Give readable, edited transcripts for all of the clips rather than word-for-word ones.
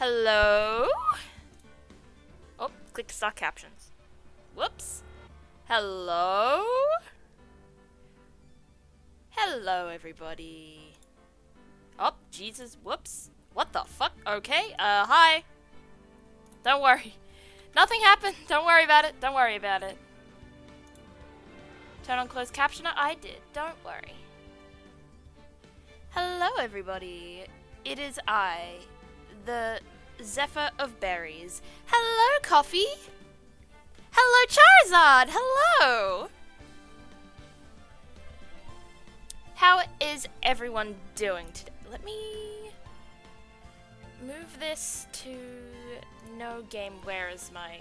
Hello? Oh, click to start captions. Whoops. Hello? Hello, everybody. Oh, Jesus, whoops. What the fuck? Okay, hi. Don't worry. Nothing happened. Don't worry about it. Don't worry about it. Turn on closed captioner? I did. Don't worry. Hello, everybody. It is I, the Zephyr of Berries. Hello, Coffee. Hello, Charizard. Hello. How is everyone doing today? Let me move this to no game. Where is my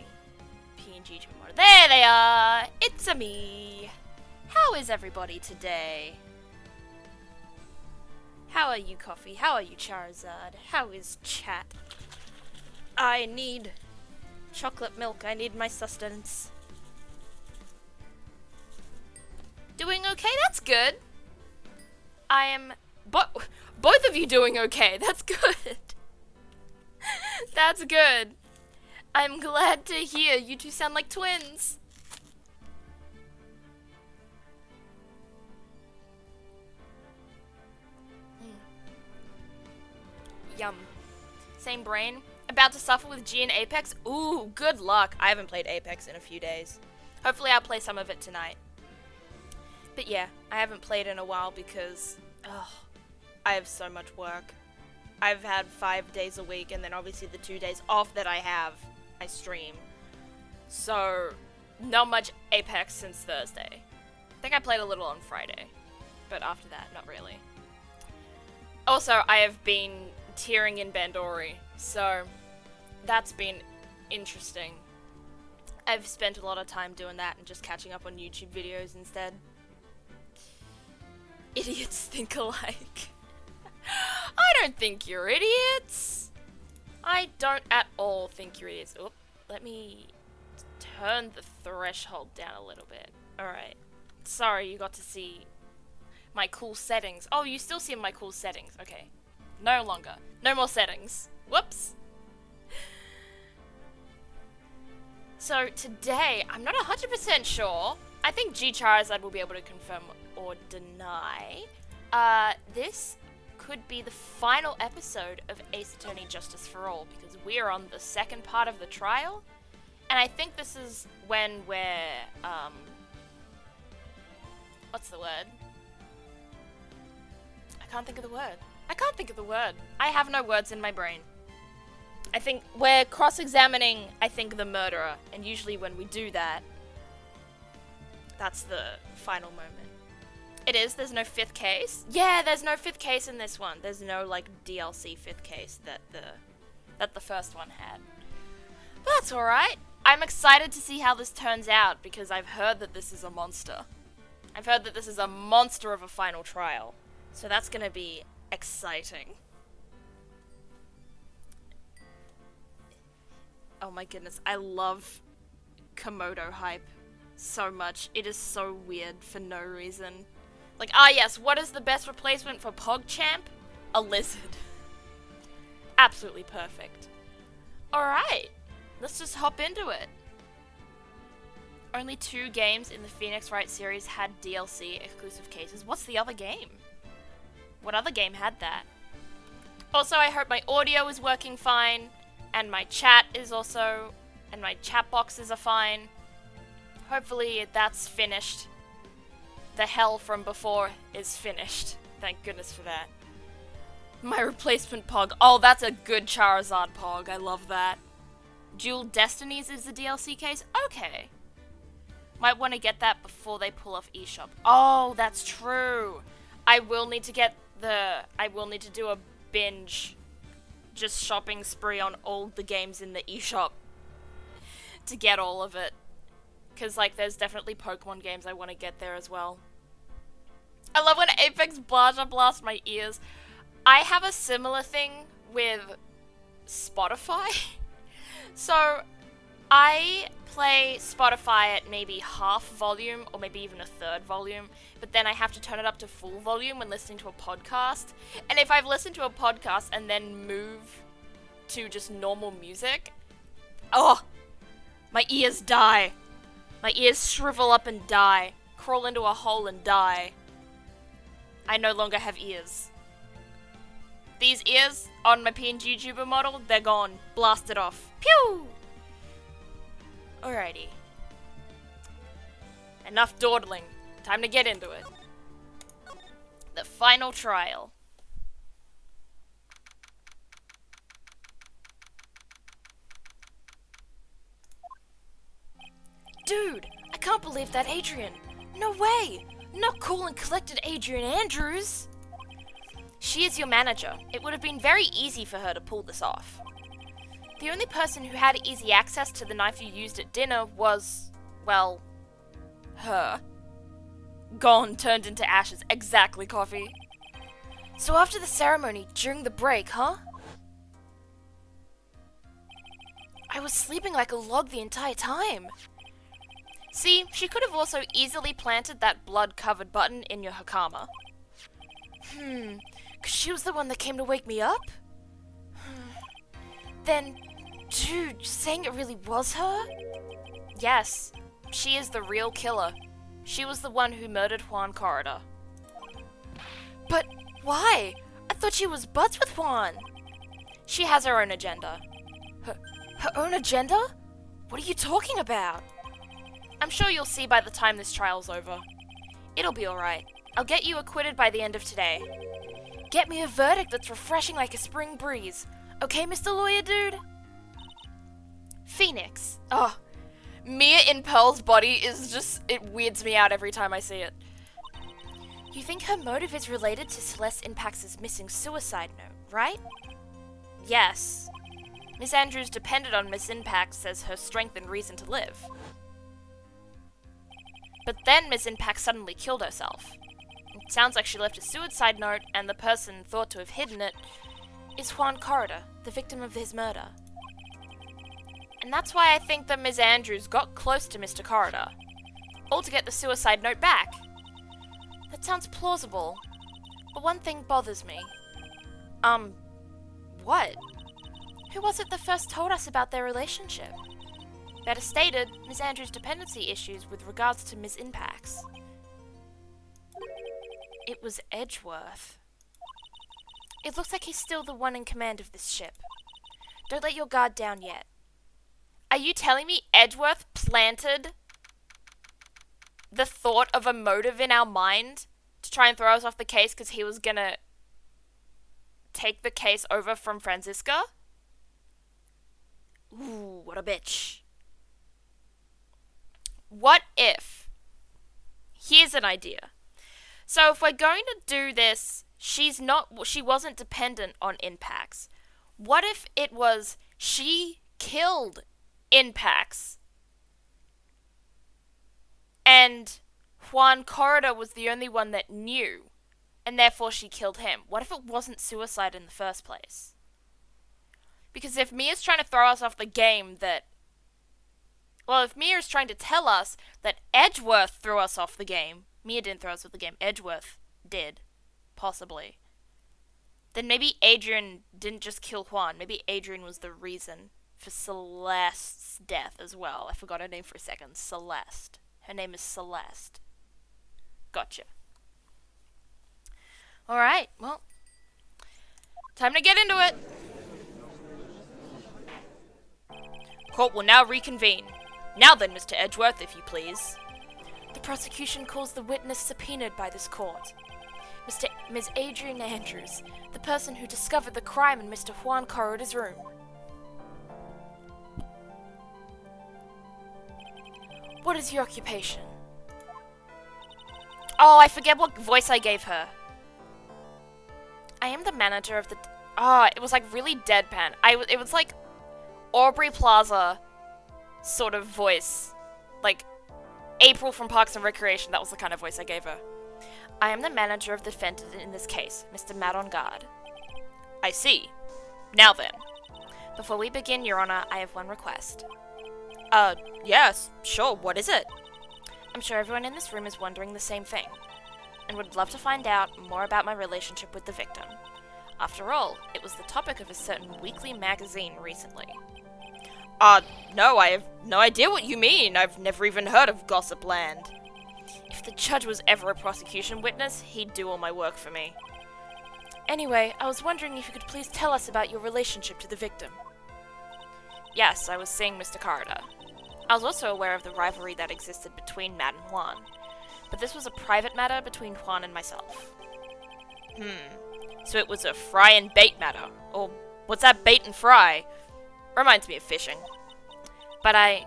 PNG monitor? There they are. It's a me. How is everybody today? How are you, Coffee? How are you, Charizard? How is chat? I need chocolate milk. I need my sustenance. Doing okay? That's good. I am... both of you doing okay. That's good. That's good. I'm glad to hear you two sound like twins. Yum. Same brain. About to suffer with G and Apex? Ooh, good luck. I haven't played Apex in a few days. Hopefully I'll play some of it tonight. But yeah, I haven't played in a while because I have so much work. I've had 5 days a week, and then obviously the 2 days off that I have, I stream. So, not much Apex since Thursday. I think I played a little on Friday, but after that, not really. Also, I have been tearing in Bandori, so that's been interesting. I've spent a lot of time doing that and just catching up on YouTube videos instead. Idiots think alike. I don't think you're idiots. I don't at all think you're idiots. Oop, let me turn the threshold down a little bit. Alright. Sorry, you got to see my cool settings. Oh, you still see my cool settings. Okay. No longer. No more settings. Whoops. So today, I'm not 100% sure. I think G Charizard will be able to confirm or deny. This could be the final episode of Ace Attorney Justice for All, because we are on the second part of the trial, and I think this is when we're, what's the word? I can't think of the word. I can't think of the word. I have no words in my brain. I think we're cross-examining, I think, the murderer, and usually when we do that, that's the final moment. It is, there's no 5th case. Yeah, there's no 5th case in this one. There's no, like, DLC 5th case that the first one had. But that's alright. I'm excited to see how this turns out, because I've heard that this is a monster. I've heard that this is a monster of a final trial. So that's gonna be exciting. Oh my goodness, I love Komodo hype so much. It is so weird for no reason. Like, yes, what is the best replacement for PogChamp? A lizard. Absolutely perfect. Alright, let's just hop into it. Only 2 games in the Phoenix Wright series had DLC exclusive cases. What's the other game? What other game had that? Also, I hope my audio is working fine, and my chat is also, and my chat boxes are fine. Hopefully that's finished. The hell from before is finished. Thank goodness for that. My replacement Pog. Oh, that's a good Charizard Pog. I love that. Dual Destinies is the DLC case? Okay. Might want to get that before they pull off eShop. Oh, that's true. I will need to do a binge, just shopping spree on all the games in the eShop to get all of it. Because, like, there's definitely Pokemon games I want to get there as well. I love when Apex blast my ears. I have a similar thing with Spotify. So, I play Spotify at maybe half volume, or maybe even a third volume, but then I have to turn it up to full volume when listening to a podcast. And if I've listened to a podcast and then move to just normal music, oh, my ears die. My ears shrivel up and die. Crawl into a hole and die. I no longer have ears. These ears on my PNG YouTuber model, they're gone. Blasted off. Pew! Alrighty. Enough dawdling. Time to get into it. The final trial. Dude, I can't believe that Adrian. No way! Not cool and collected Adrian Andrews! She is your manager. It would have been very easy for her to pull this off. The only person who had easy access to the knife you used at dinner was, well, her. Gone, turned into ashes. Exactly, Coffee. So after the ceremony, during the break, huh? I was sleeping like a log the entire time. See, she could have also easily planted that blood-covered button in your Hakama. Cause she was the one that came to wake me up? Then, dude, you're saying it really was her? Yes, she is the real killer. She was the one who murdered Juan Corridor. But why? I thought she was buds with Juan. She has her own agenda. Her own agenda? What are you talking about? I'm sure you'll see by the time this trial's over. It'll be alright. I'll get you acquitted by the end of today. Get me a verdict that's refreshing like a spring breeze. Okay, Mr. Lawyer Dude? Phoenix. Oh, Mia in Pearl's body is just, it weirds me out every time I see it. You think her motive is related to Celeste Impax's missing suicide note, right? Yes. Miss Andrews depended on Miss Impax as her strength and reason to live. But then Miss Impax suddenly killed herself. It sounds like she left a suicide note, and the person thought to have hidden it is Juan Corridor, the victim of his murder. And that's why I think that Miss Andrews got close to Mr. Corridor, all to get the suicide note back. That sounds plausible, but one thing bothers me. What? Who was it that first told us about their relationship? Better stated, Miss Andrews' dependency issues with regards to Miss Impax. It was Edgeworth. It looks like he's still the one in command of this ship. Don't let your guard down yet. Are you telling me Edgeworth planted the thought of a motive in our mind to try and throw us off the case because he was gonna take the case over from Franziska? Ooh, what a bitch. What if? Here's an idea. So if we're going to do this, she wasn't dependent on Impax. What if it was she killed Impax and Juan Corridor was the only one that knew, and therefore she killed him? What if it wasn't suicide in the first place? Because if Mia's trying to throw us off the game if Mia's trying to tell us that Edgeworth threw us off the game, Mia didn't throw us off the game, Edgeworth did, possibly, then maybe Adrian didn't just kill Juan, maybe Adrian was the reason for Celeste's death as well. I forgot her name for a second. Celeste. Her name is Celeste. Gotcha. Alright, well, time to get into it. Court will now reconvene. Now then, Mr. Edgeworth, if you please. The prosecution calls the witness subpoenaed by this court. Ms. Adrian Andrews, the person who discovered the crime in Mr. Juan Corridor's room. What is your occupation? Oh, I forget what voice I gave her. I am the manager of the... it was like really deadpan. It was like Aubrey Plaza sort of voice. Like April from Parks and Recreation, that was the kind of voice I gave her. I am the manager of the defendant in this case, Mr. Matt on guard. I see. Now then. Before we begin, Your Honor, I have one request. Yes, sure, what is it? I'm sure everyone in this room is wondering the same thing, and would love to find out more about my relationship with the victim. After all, it was the topic of a certain weekly magazine recently. No, I have no idea what you mean. I've never even heard of Gossip Land. If the judge was ever a prosecution witness, he'd do all my work for me. Anyway, I was wondering if you could please tell us about your relationship to the victim. Yes, I was seeing Mr. Carter. I was also aware of the rivalry that existed between Matt and Juan, but this was a private matter between Juan and myself. So it was a fry and bait matter. Or what's that, bait and fry? Reminds me of fishing. But I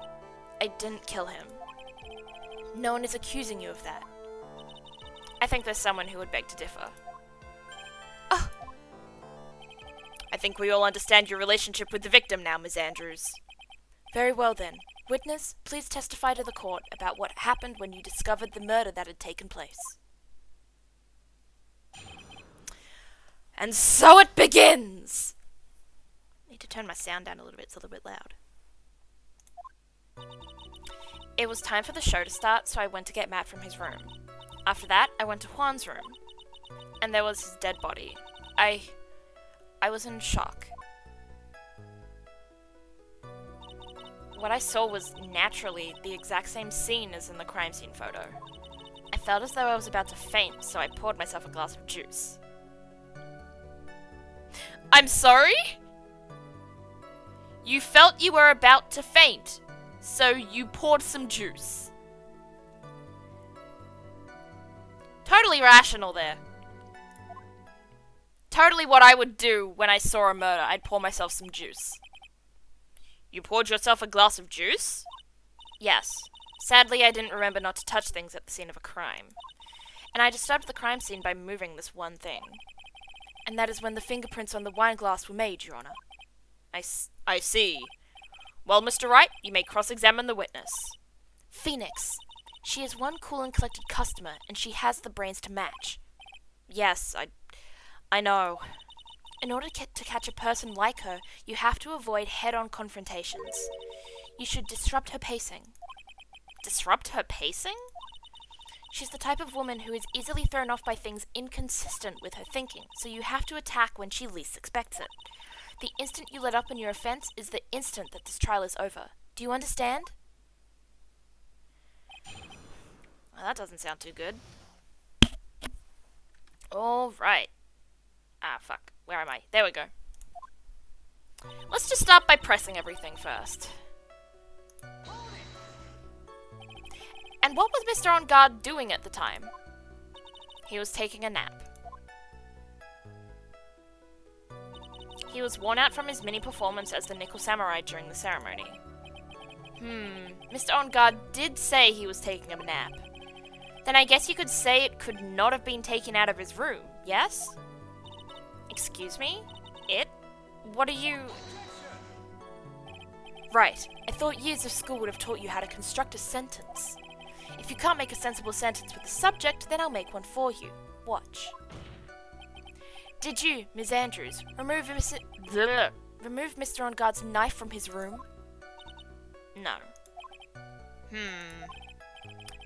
didn't kill him. No one is accusing you of that. I think there's someone who would beg to differ. Oh. I think we all understand your relationship with the victim now, Ms. Andrews. Very well then. Witness, please testify to the court about what happened when you discovered the murder that had taken place. And so it begins! I need to turn my sound down a little bit, it's a little bit loud. It was time for the show to start, so I went to get Matt from his room. After that, I went to Juan's room. And there was his dead body. I was in shock. What I saw was, naturally, the exact same scene as in the crime scene photo. I felt as though I was about to faint, so I poured myself a glass of juice. I'm sorry? You felt you were about to faint, so you poured some juice. Totally rational there. Totally what I would do when I saw a murder. I'd pour myself some juice. You poured yourself a glass of juice? Yes. Sadly, I didn't remember not to touch things at the scene of a crime. And I disturbed the crime scene by moving this one thing. And that is when the fingerprints on the wine glass were made, Your Honor. I see. Well, Mr. Wright, you may cross-examine the witness. Phoenix. She is one cool and collected customer, and she has the brains to match. Yes, I know. In order to catch a person like her, you have to avoid head-on confrontations. You should disrupt her pacing. Disrupt her pacing? She's the type of woman who is easily thrown off by things inconsistent with her thinking, so you have to attack when she least expects it. The instant you let up on your offense is the instant that this trial is over. Do you understand? Well, that doesn't sound too good. Alright. Ah, fuck. Where am I? There we go. Let's just start by pressing everything first. And what was Mr. On Guard doing at the time? He was taking a nap. He was worn out from his mini-performance as the Nickel Samurai during the ceremony. Mr. On Guard did say he was taking a nap. Then I guess you could say it could not have been taken out of his room, yes? Excuse me? It? What are you... Right. I thought years of school would have taught you how to construct a sentence. If you can't make a sensible sentence with the subject, then I'll make one for you. Watch. Did you, Ms. Andrews, remove Mr. On Guard's knife from his room? No.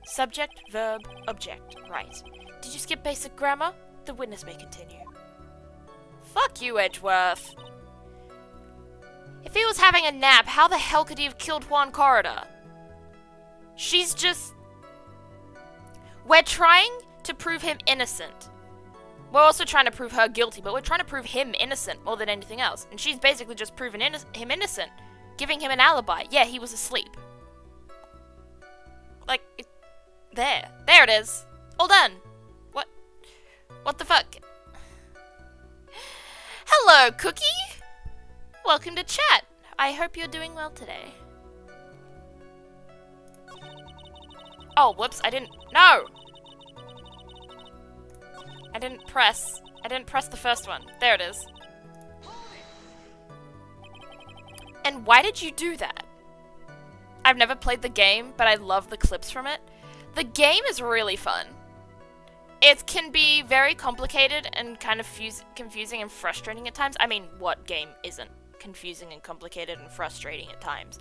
Subject, verb, object. Right. Did you skip basic grammar? The witness may continue. Fuck you, Edgeworth. If he was having a nap, how the hell could he have killed Juan Corridor? She's just... We're trying to prove him innocent. We're also trying to prove her guilty, but we're trying to prove him innocent more than anything else. And she's basically just proven him innocent. Giving him an alibi. Yeah, he was asleep. Like, there. There it is. All done. What the fuck? Hello, Cookie! Welcome to chat. I hope you're doing well today. Oh, whoops, I didn't... No! I didn't press the first one. There it is. And why did you do that? I've never played the game, but I love the clips from it. The game is really fun. It can be very complicated and kind of confusing and frustrating at times. I mean, what game isn't confusing and complicated and frustrating at times?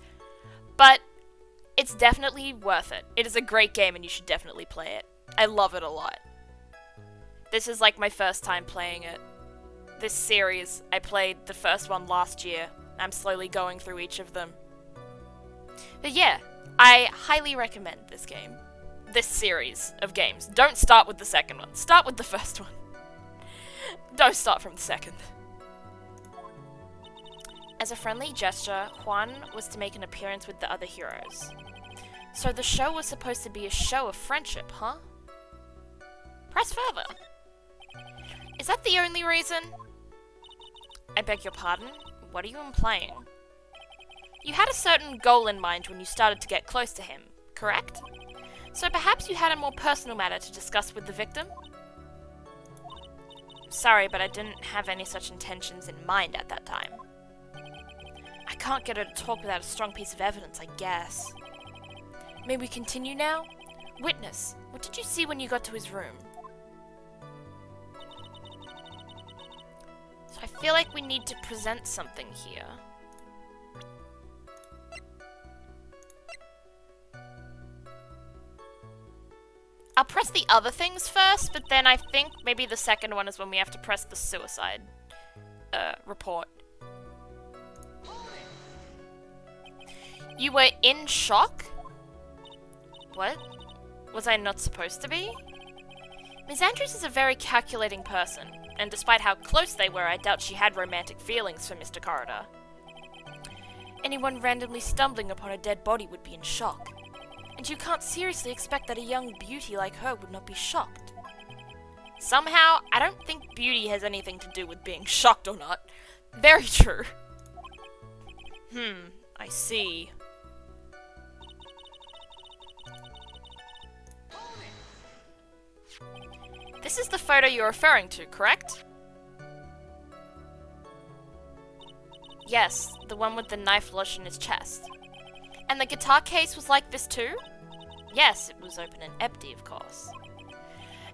But it's definitely worth it. It is a great game and you should definitely play it. I love it a lot. This is like my first time playing it. this series. I played the first one last year. I'm slowly going through each of them. But yeah, I highly recommend this game. This series of games. Don't start with the second one. Start with the first one. Don't start from the second. As a friendly gesture, Juan was to make an appearance with the other heroes. So the show was supposed to be a show of friendship, huh? Press further. Is that the only reason? I beg your pardon? What are you implying? You had a certain goal in mind when you started to get close to him, correct? So perhaps you had a more personal matter to discuss with the victim? Sorry, but I didn't have any such intentions in mind at that time. I can't get her to talk without a strong piece of evidence, I guess. May we continue now? Witness, what did you see when you got to his room? So I feel like we need to present something here. I'll press the other things first, but then I think maybe the second one is when we have to press the suicide report. You were in shock? What? Was I not supposed to be? Ms. Andrews is a very calculating person, and despite how close they were, I doubt she had romantic feelings for Mr. Corridor. Anyone randomly stumbling upon a dead body would be in shock. And you can't seriously expect that a young beauty like her would not be shocked. Somehow, I don't think beauty has anything to do with being shocked or not. Very true. I see. This is the photo you're referring to, correct? Yes, the one with the knife lodged in his chest. And the guitar case was like this too? Yes, it was open and empty, of course.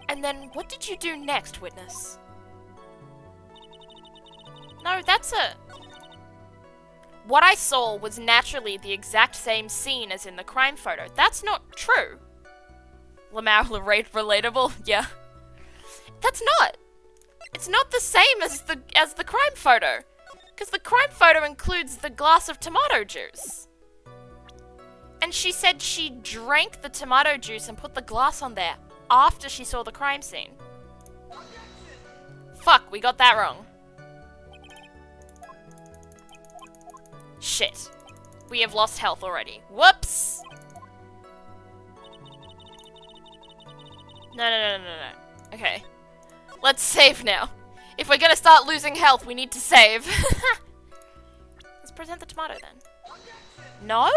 And then, what did you do next, witness? No, that's a... What I saw was naturally the exact same scene as in the crime photo. That's not true. Lamau relatable? Yeah. That's not. It's not the same as the crime photo. Because the crime photo includes the glass of tomato juice. And she said she drank the tomato juice and put the glass on there after she saw the crime scene. Fuck, we got that wrong. Shit. We have lost health already. Whoops! No. Okay. Let's save now. If we're gonna start losing health, we need to save. Let's present the tomato then. No?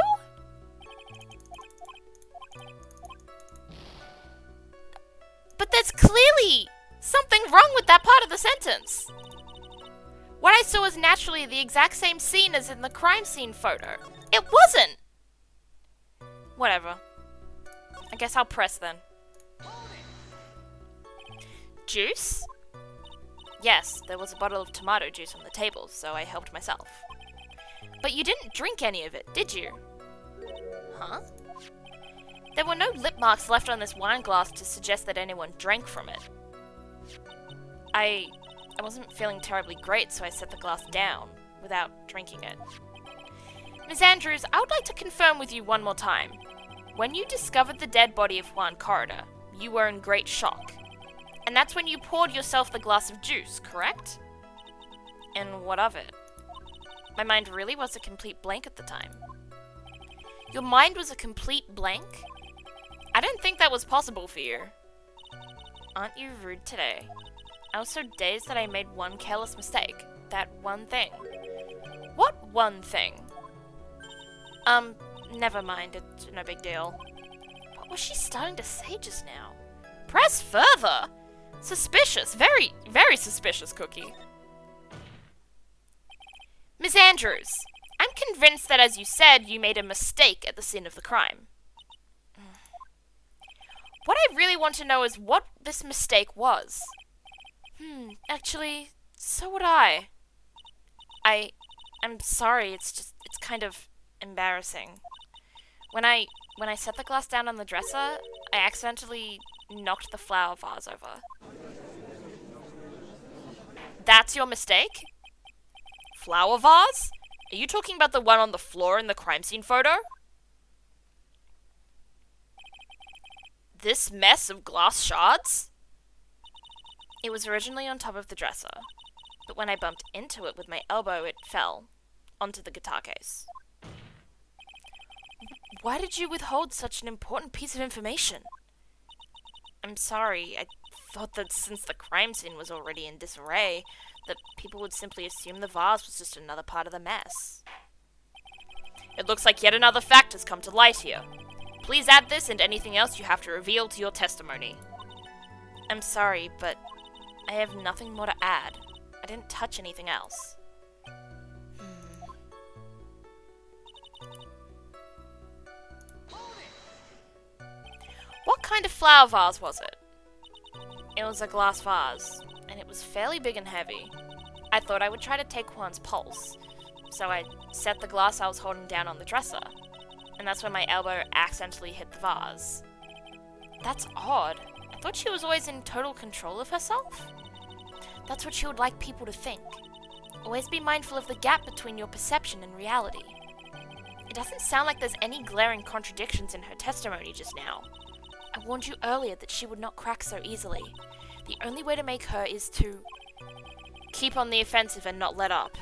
But there's clearly something wrong with that part of the sentence. What I saw was naturally the exact same scene as in the crime scene photo. It wasn't! Whatever. I guess I'll press then. Juice? Yes, there was a bottle of tomato juice on the table, so I helped myself. But you didn't drink any of it, did you? Huh? There were no lip marks left on this wine glass to suggest that anyone drank from it. I wasn't feeling terribly great, so I set the glass down without drinking it. Ms. Andrews, I would like to confirm with you one more time. When you discovered the dead body of Juan Corridor, you were in great shock. And that's when you poured yourself the glass of juice, correct? And what of it? My mind really was a complete blank at the time. Your mind was a complete blank? I didn't think that was possible for you. Aren't you rude today? I was so dazed that I made one careless mistake. That one thing. What one thing? Never mind. It's no big deal. What was she starting to say just now? Press further! Suspicious. Very, very suspicious, Cookie. Miss Andrews, I'm convinced that as you said, you made a mistake at the scene of the crime. What I really want to know is what this mistake was. Actually, so would I. I'm sorry, it's kind of embarrassing. When I set the glass down on the dresser, I accidentally knocked the flower vase over. That's your mistake? Flower vase? Are you talking about the one on the floor in the crime scene photo? This mess of glass shards? It was originally on top of the dresser, but when I bumped into it with my elbow, it fell onto the guitar case. Why did you withhold such an important piece of information? I'm sorry, I thought that since the crime scene was already in disarray, that people would simply assume the vase was just another part of the mess. It looks like yet another fact has come to light here. Please add this and anything else you have to reveal to your testimony. I'm sorry, but I have nothing more to add. I didn't touch anything else. What kind of flower vase was it? It was a glass vase, and it was fairly big and heavy. I thought I would try to take Juan's pulse, so I set the glass I was holding down on the dresser, and that's when my elbow accidentally hit the vase. That's odd. I thought she was always in total control of herself. That's what she would like people to think. Always be mindful of the gap between your perception and reality. It doesn't sound like there's any glaring contradictions in her testimony just now. I warned you earlier that she would not crack so easily. The only way to make her is to keep on the offensive and not let up.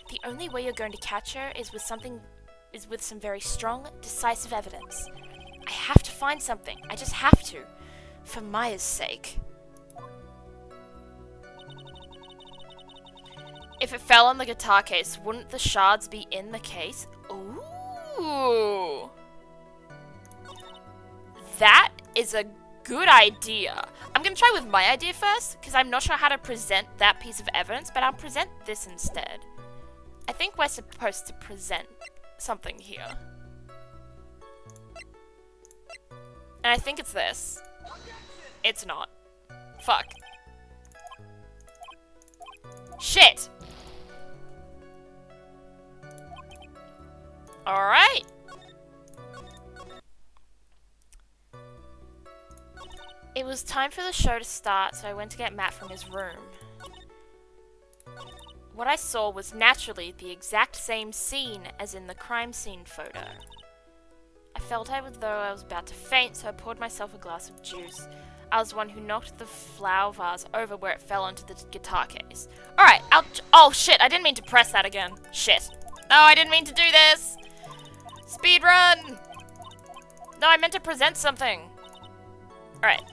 The only way you're going to catch her is with some very strong, decisive evidence. I have to find something. I just have to. For Maya's sake. If it fell on the guitar case, wouldn't the shards be in the case? Ooh. That is a good idea. I'm going to try with my idea first, because I'm not sure how to present that piece of evidence, but I'll present this instead. I think we're supposed to present something here. And I think it's this. It's not. Fuck. Shit! Alright. It was time for the show to start, so I went to get Matt from his room. What I saw was naturally the exact same scene as in the crime scene photo. I felt as though I was about to faint, so I poured myself a glass of juice. I was the one who knocked the flower vase over where it fell onto the guitar case. Alright, oh shit, I didn't mean to press that again. Shit. No, I didn't mean to do this! Speedrun! No, I meant to present something. Alright.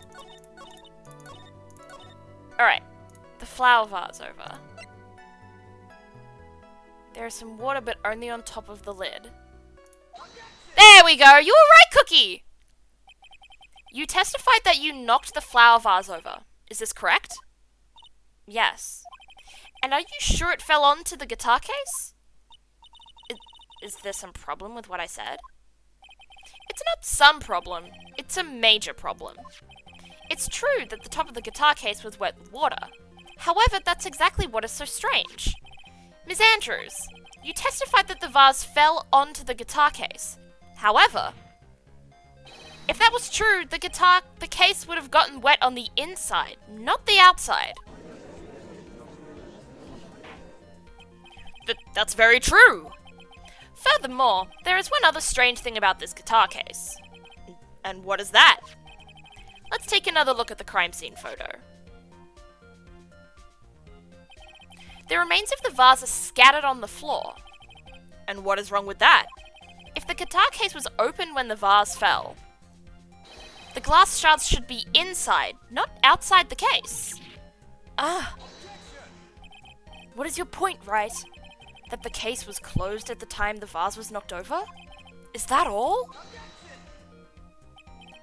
Alright. The flower vase over. There is some water, but only on top of the lid. There we go! You were right, Cookie! You testified that you knocked the flower vase over. Is this correct? Yes. And are you sure it fell onto the guitar case? Is there some problem with what I said? It's not some problem. It's a major problem. It's true that the top of the guitar case was wet with water. However, that's exactly what is so strange. Ms. Andrews, you testified that the vase fell onto the guitar case. However, if that was true, the case would have gotten wet on the inside, not the outside. That's very true. Furthermore, there is one other strange thing about this guitar case. And what is that? Let's take another look at the crime scene photo. The remains of the vase are scattered on the floor. And what is wrong with that? If the guitar case was open when the vase fell, the glass shards should be inside, not outside the case. What is your point, Wright? That the case was closed at the time the vase was knocked over? Is that all?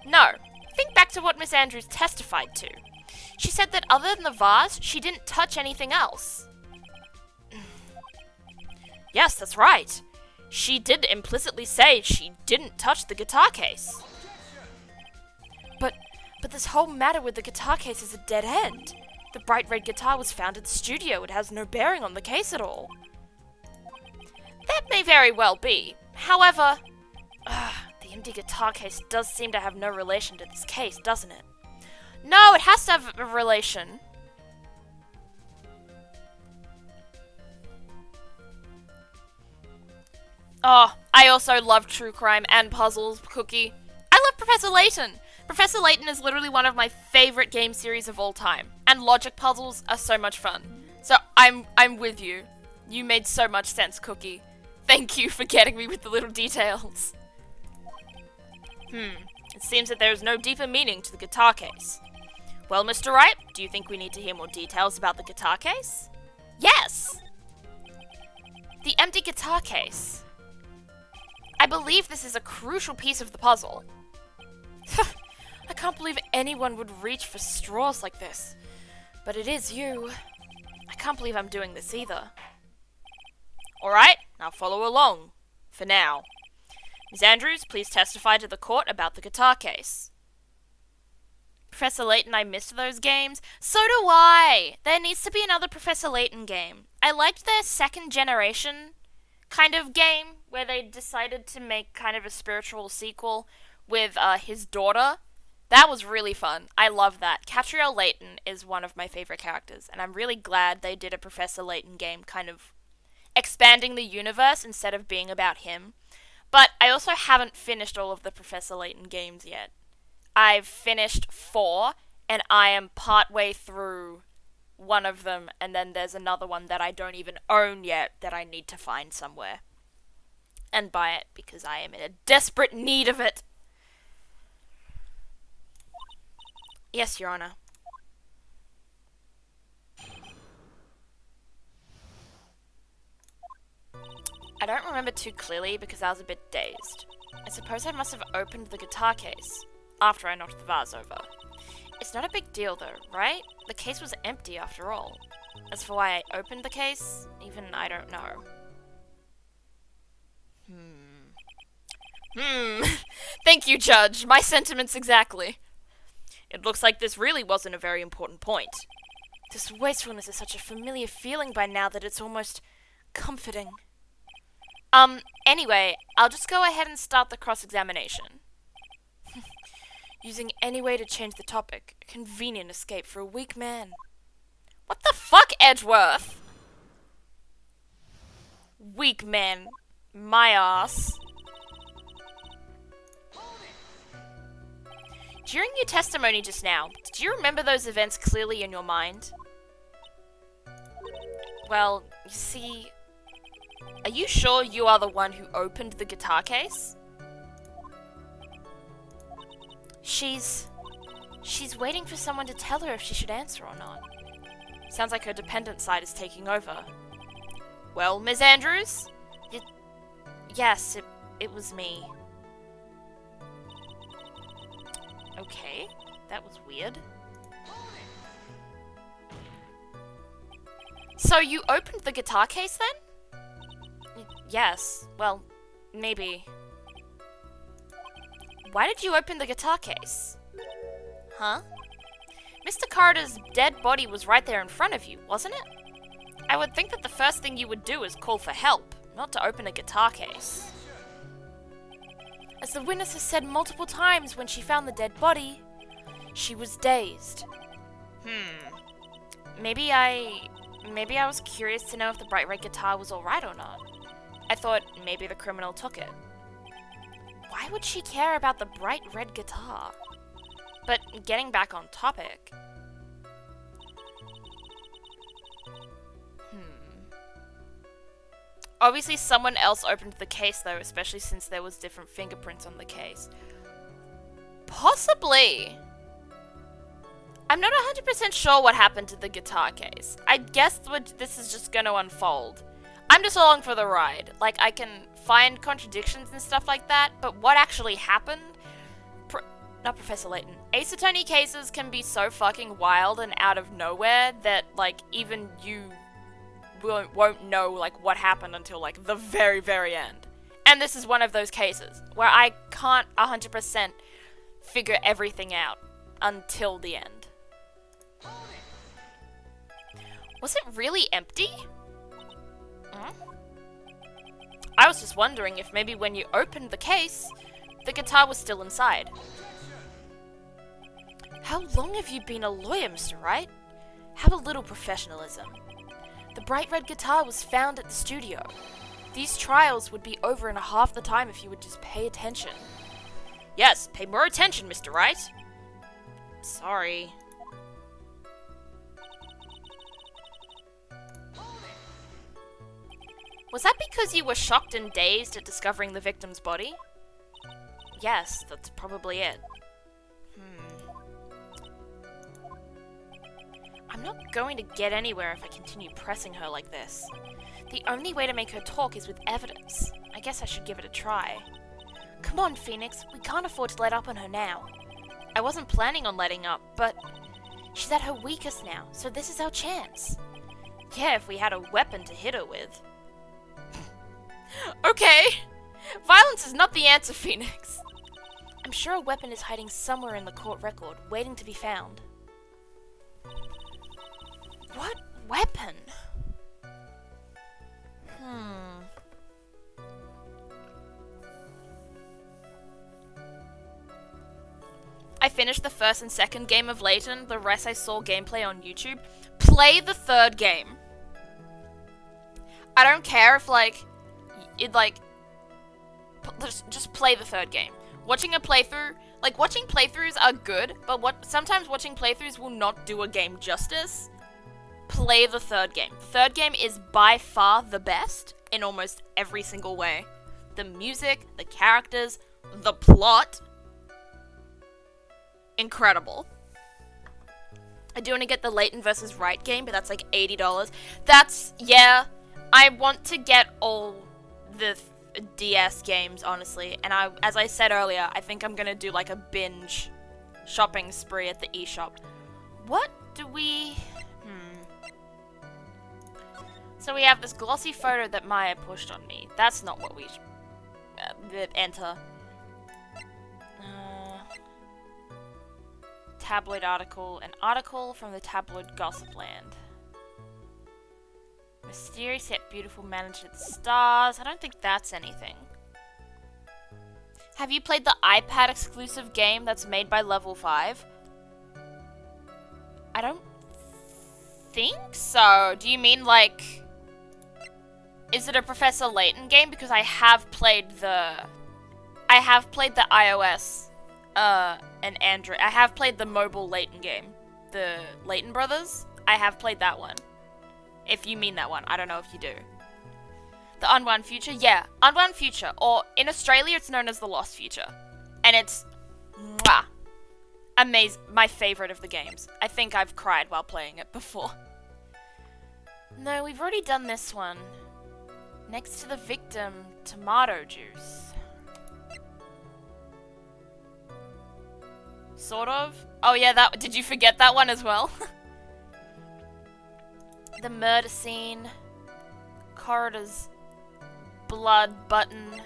No. Think back to what Miss Andrews testified to. She said that other than the vase, she didn't touch anything else. Yes, that's right. She did implicitly say she didn't touch the guitar case. But this whole matter with the guitar case is a dead end. The bright red guitar was found at the studio. It has no bearing on the case at all. That may very well be. However, the empty guitar case does seem to have no relation to this case, doesn't it? No, it has to have a relation. Oh, I also love true crime and puzzles, Cookie. I love Professor Layton. Professor Layton is literally one of my favorite game series of all time, and logic puzzles are so much fun. So I'm with you. You made so much sense, Cookie. Thank you for getting me with the little details. It seems that there is no deeper meaning to the guitar case. Well, Mr. Wright, do you think we need to hear more details about the guitar case? Yes! The empty guitar case. I believe this is a crucial piece of the puzzle. I can't believe anyone would reach for straws like this. But it is you. I can't believe I'm doing this either. Alright, now follow along. For now. Ms. Andrews, please testify to the court about the guitar case. Professor Layton, I missed those games. So do I! There needs to be another Professor Layton game. I liked their second generation kind of game, where they decided to make kind of a spiritual sequel with his daughter. That was really fun. I love that. Catriel Layton is one of my favorite characters, and I'm really glad they did a Professor Layton game kind of expanding the universe instead of being about him. But I also haven't finished all of the Professor Layton games yet. I've finished 4, and I am partway through one of them, and then there's another one that I don't even own yet that I need to find somewhere. And buy it, because I am in a desperate need of it. Yes, Your Honor. I don't remember too clearly because I was a bit dazed. I suppose I must have opened the guitar case after I knocked the vase over. It's not a big deal though, right? The case was empty after all. As for why I opened the case, even I don't know. Thank you, Judge. My sentiments exactly. It looks like this really wasn't a very important point. This wastefulness is such a familiar feeling by now that it's almost comforting. Anyway, I'll just go ahead and start the cross-examination. Using any way to change the topic. A convenient escape for a weak man. What the fuck, Edgeworth? Weak man. My ass. During your testimony just now, do you remember those events clearly in your mind? Well, you see... Are you sure you are the one who opened the guitar case? She's waiting for someone to tell her if she should answer or not. Sounds like her dependent side is taking over. Well, Ms. Andrews? Yes, it was me. Okay, that was weird. So you opened the guitar case then? Yes, well, maybe. Why did you open the guitar case? Huh? Mr. Carter's dead body was right there in front of you, wasn't it? I would think that the first thing you would do is call for help, not to open a guitar case. As the witness has said multiple times when she found the dead body, she was dazed. Maybe I was curious to know if the bright red guitar was alright or not. I thought maybe the criminal took it. Why would she care about the bright red guitar? But getting back on topic... Obviously someone else opened the case though, especially since there was different fingerprints on the case. Possibly! I'm not 100% sure what happened to the guitar case. I guess this is just gonna unfold. I'm just along for the ride. Like, I can find contradictions and stuff like that, but what actually happened? Not Professor Layton. Ace Attorney cases can be so fucking wild and out of nowhere that, like, even you won't know, like, what happened until, like, the very, very end. And this is one of those cases where I can't 100% figure everything out until the end. Was it really empty? I was just wondering if maybe when you opened the case, the guitar was still inside. How long have you been a lawyer, Mr. Wright? Have a little professionalism. The bright red guitar was found at the studio. These trials would be over in half the time if you would just pay attention. Yes, pay more attention, Mr. Wright. Sorry. Was that because you were shocked and dazed at discovering the victim's body? Yes, that's probably it. I'm not going to get anywhere if I continue pressing her like this. The only way to make her talk is with evidence. I guess I should give it a try. Come on, Phoenix, we can't afford to let up on her now. I wasn't planning on letting up, but she's at her weakest now, so this is our chance. Yeah, if we had a weapon to hit her with. Okay. Violence is not the answer, Phoenix. I'm sure a weapon is hiding somewhere in the court record, waiting to be found. What weapon? I finished the first and second game of Layton. The rest I saw gameplay on YouTube. Play the third game. I don't care if, just play the third game. Watching a playthrough, watching playthroughs are good, but sometimes watching playthroughs will not do a game justice. Play the third game. The third game is by far the best in almost every single way. The music, the characters, the plot. Incredible. I do want to get the Layton versus Wright game, but that's like $80. Yeah, I want to get all the DS games, honestly. And as I said earlier, I think I'm going to do like a binge shopping spree at the eShop. What do we... So we have this glossy photo that Maya pushed on me. That's not what we enter. Tabloid article. An article from the tabloid Gossipland. Mysterious yet beautiful manager of the stars. I don't think that's anything. Have you played the iPad exclusive game that's made by Level 5? I don't think so. Do you mean like... Is it a Professor Layton game? Because I have played the iOS and Android. I have played the mobile Layton game. The Layton Brothers. I have played that one. If you mean that one. I don't know if you do. The Unwound Future? Yeah. Unwound Future. Or in Australia it's known as The Lost Future. And it's... Mwah! Amazing. My favorite of the games. I think I've cried while playing it before. No, we've already done this one. Next to the victim, tomato juice. Sort of? Oh yeah, did you forget that one as well? The murder scene. Corridor's blood button.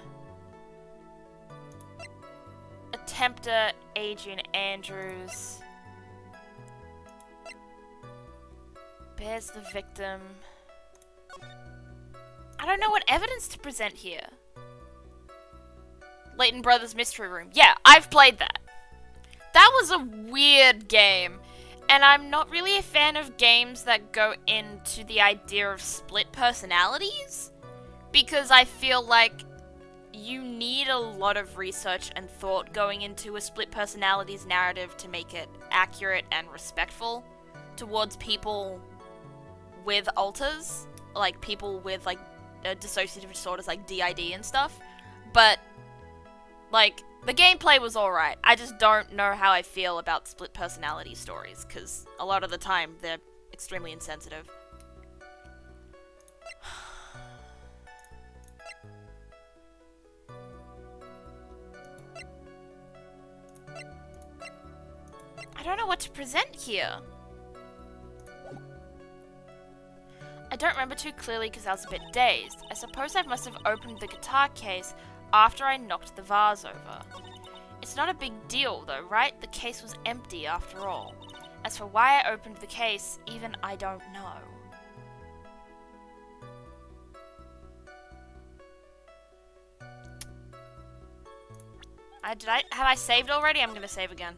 Attempter, Adrian Andrews. Bears the victim. I don't know what evidence to present here. Layton Brothers Mystery Room. Yeah, I've played that. That was a weird game. And I'm not really a fan of games that go into the idea of split personalities. Because I feel like you need a lot of research and thought going into a split personalities narrative to make it accurate and respectful towards people with alters. Like people with like dissociative disorders like DID and stuff. But like the gameplay was alright. I just don't know how I feel about split personality stories because a lot of the time they're extremely insensitive. I don't know what to present here. I don't remember too clearly because I was a bit dazed. I suppose I must have opened the guitar case after I knocked the vase over. It's not a big deal though, right? The case was empty after all. As for why I opened the case, even I don't know. Have I saved already? I'm gonna save again.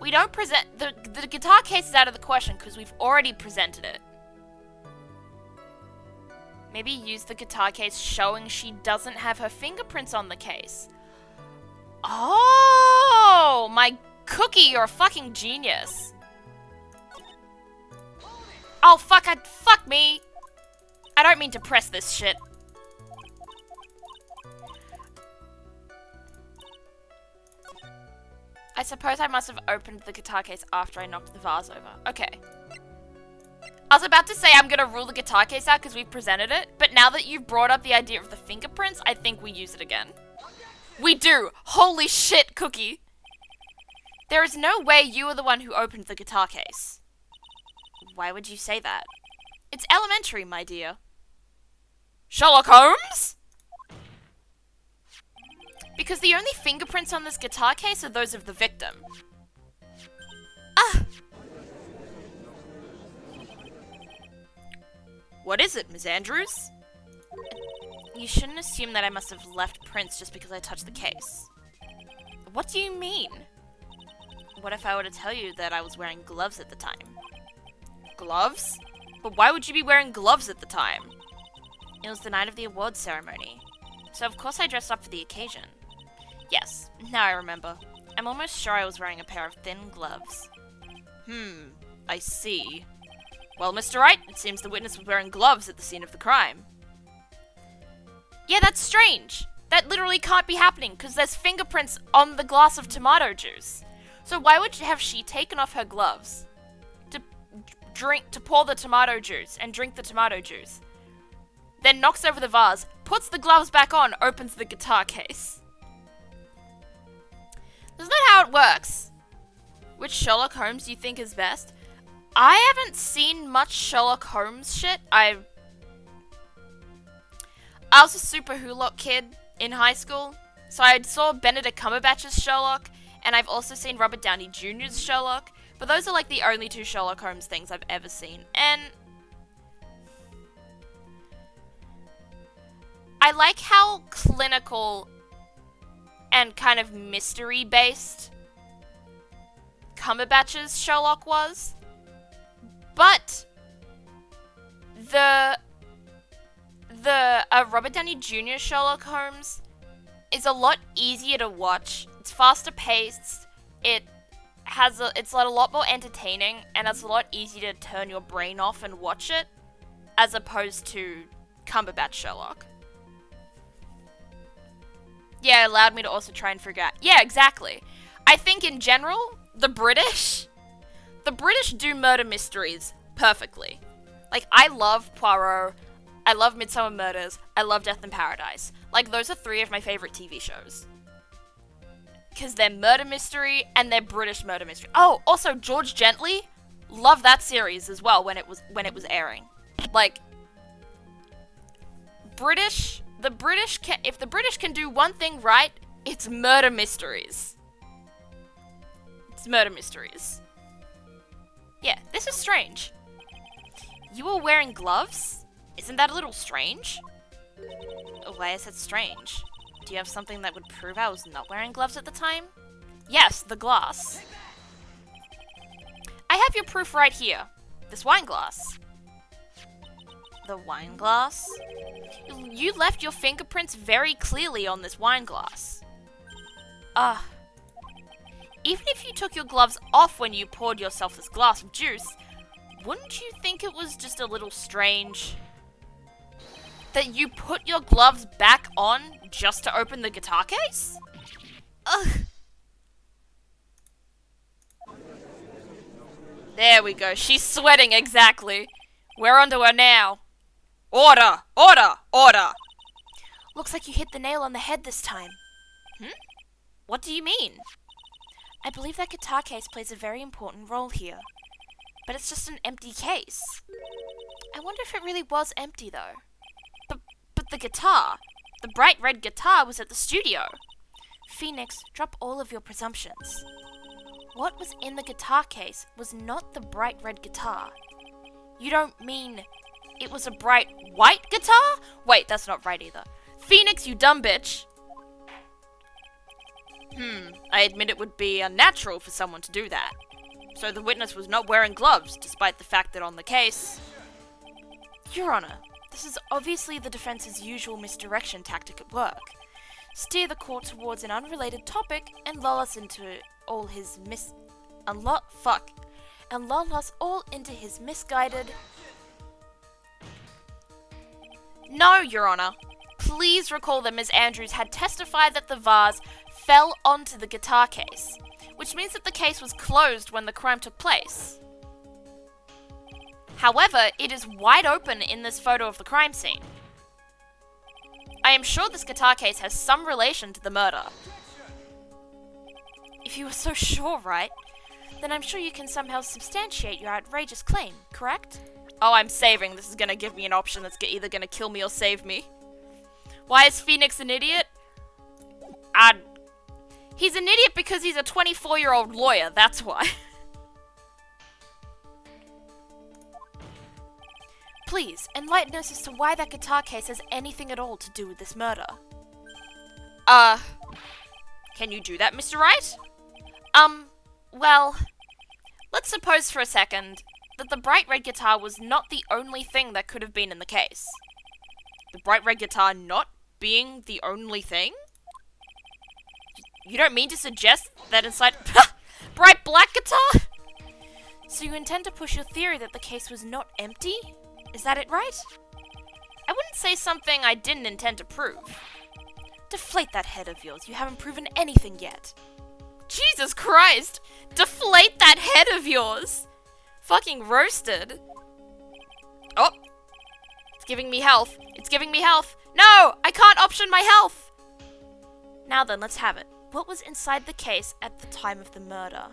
We don't present... The guitar case is out of the question because we've already presented it. Maybe use the guitar case showing she doesn't have her fingerprints on the case. Oh, my cookie, you're a fucking genius. Oh, fuck me. I don't mean to press this shit. I suppose I must have opened the guitar case after I knocked the vase over. Okay. I was about to say I'm gonna rule the guitar case out because we've presented it, but now that you've brought up the idea of the fingerprints, I think we use it again. We do! Holy shit, Cookie! There is no way you are the one who opened the guitar case. Why would you say that? It's elementary, my dear. Sherlock Holmes? Because the only fingerprints on this guitar case are those of the victim. Ah! What is it, Miss Andrews? You shouldn't assume that I must have left prints just because I touched the case. What do you mean? What if I were to tell you that I was wearing gloves at the time? Gloves? But why would you be wearing gloves at the time? It was the night of the awards ceremony, so of course I dressed up for the occasion. Yes, now I remember. I'm almost sure I was wearing a pair of thin gloves. I see. Well, Mr. Wright, it seems the witness was wearing gloves at the scene of the crime. Yeah, that's strange. That literally can't be happening, because there's fingerprints on the glass of tomato juice. So why would have she taken off her gloves to pour the tomato juice and drink the tomato juice? Then knocks over the vase, puts the gloves back on, opens the guitar case. Isn't that how it works? Which Sherlock Holmes do you think is best? I haven't seen much Sherlock Holmes shit. I was a super Who-Lock kid in high school, so I saw Benedict Cumberbatch's Sherlock, and I've also seen Robert Downey Jr.'s Sherlock, but those are like the only two Sherlock Holmes things I've ever seen, and I like how clinical and kind of mystery-based Cumberbatch's Sherlock was. But the Robert Downey Jr. Sherlock Holmes is a lot easier to watch. It's faster paced. It's a lot more entertaining, and it's a lot easier to turn your brain off and watch it, as opposed to Cumberbatch Sherlock. Yeah, it allowed me to also try and figure out. Yeah, exactly. I think in general, the British do murder mysteries perfectly. Like, I love Poirot, I love Midsummer Murders, I love Death in Paradise. Like, those are 3 of my favorite TV shows. Because they're murder mystery, and they're British murder mystery. Oh, also, George Gently, love that series as well when it was airing. Like, if the British can do one thing right, it's murder mysteries. It's murder mysteries. Yeah, this is strange. You were wearing gloves? Isn't that a little strange? Why is that strange? Do you have something that would prove I was not wearing gloves at the time? Yes, the glass. I have your proof right here. This wine glass. The wine glass? You left your fingerprints very clearly on this wine glass. Even if you took your gloves off when you poured yourself this glass of juice, wouldn't you think it was just a little strange that you put your gloves back on just to open the guitar case? Ugh. There we go. She's sweating, exactly. We're onto her now. Order! Order! Order! Looks like you hit the nail on the head this time. What do you mean? I believe that guitar case plays a very important role here. But it's just an empty case. I wonder if it really was empty, though. But the guitar, the bright red guitar, was at the studio. Phoenix, drop all of your presumptions. What was in the guitar case was not the bright red guitar. You don't mean it was a bright white guitar? Wait, that's not right either. Phoenix, you dumb bitch. I admit it would be unnatural for someone to do that. So the witness was not wearing gloves, despite the fact that on the case... Your Honor, this is obviously the defense's usual misdirection tactic at work. Steer the court towards an unrelated topic and lull us into all his and lull us all into his misguided... No, Your Honor. Please recall that Ms. Andrews had testified that the vase fell onto the guitar case, which means that the case was closed when the crime took place. However, it is wide open in this photo of the crime scene. I am sure this guitar case has some relation to the murder. If you are so sure, right? Then I'm sure you can somehow substantiate your outrageous claim, correct? Oh, I'm saving. This is gonna give me an option that's either gonna kill me or save me. Why is Phoenix an idiot? He's an idiot because he's a 24-year-old lawyer, that's why. Please, enlighten us as to why that guitar case has anything at all to do with this murder. Can you do that, Mr. Wright? Well, let's suppose for a second that the bright red guitar was not the only thing that could have been in the case. The bright red guitar not being the only thing? You don't mean to suggest that inside bright black guitar? So you intend to push your theory that the case was not empty? Is that it, right? I wouldn't say something I didn't intend to prove. Deflate that head of yours. You haven't proven anything yet. Jesus Christ! Deflate that head of yours! Fucking roasted. Oh! It's giving me health. It's giving me health. No! I can't option my health! Now then, let's have it. What was inside the case at the time of the murder?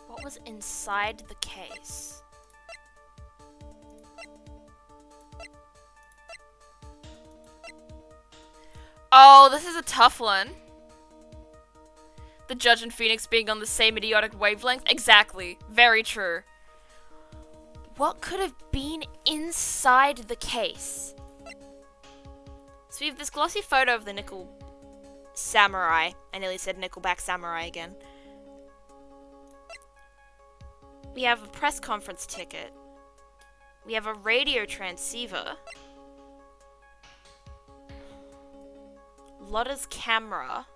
What was inside the case? Oh, this is a tough one. The judge and Phoenix being on the same idiotic wavelength? Exactly. Very true. What could have been inside the case? So we have this glossy photo of the Nickel Samurai. I nearly said Nickelback Samurai again. We have a press conference ticket. We have a radio transceiver. Lotta's camera.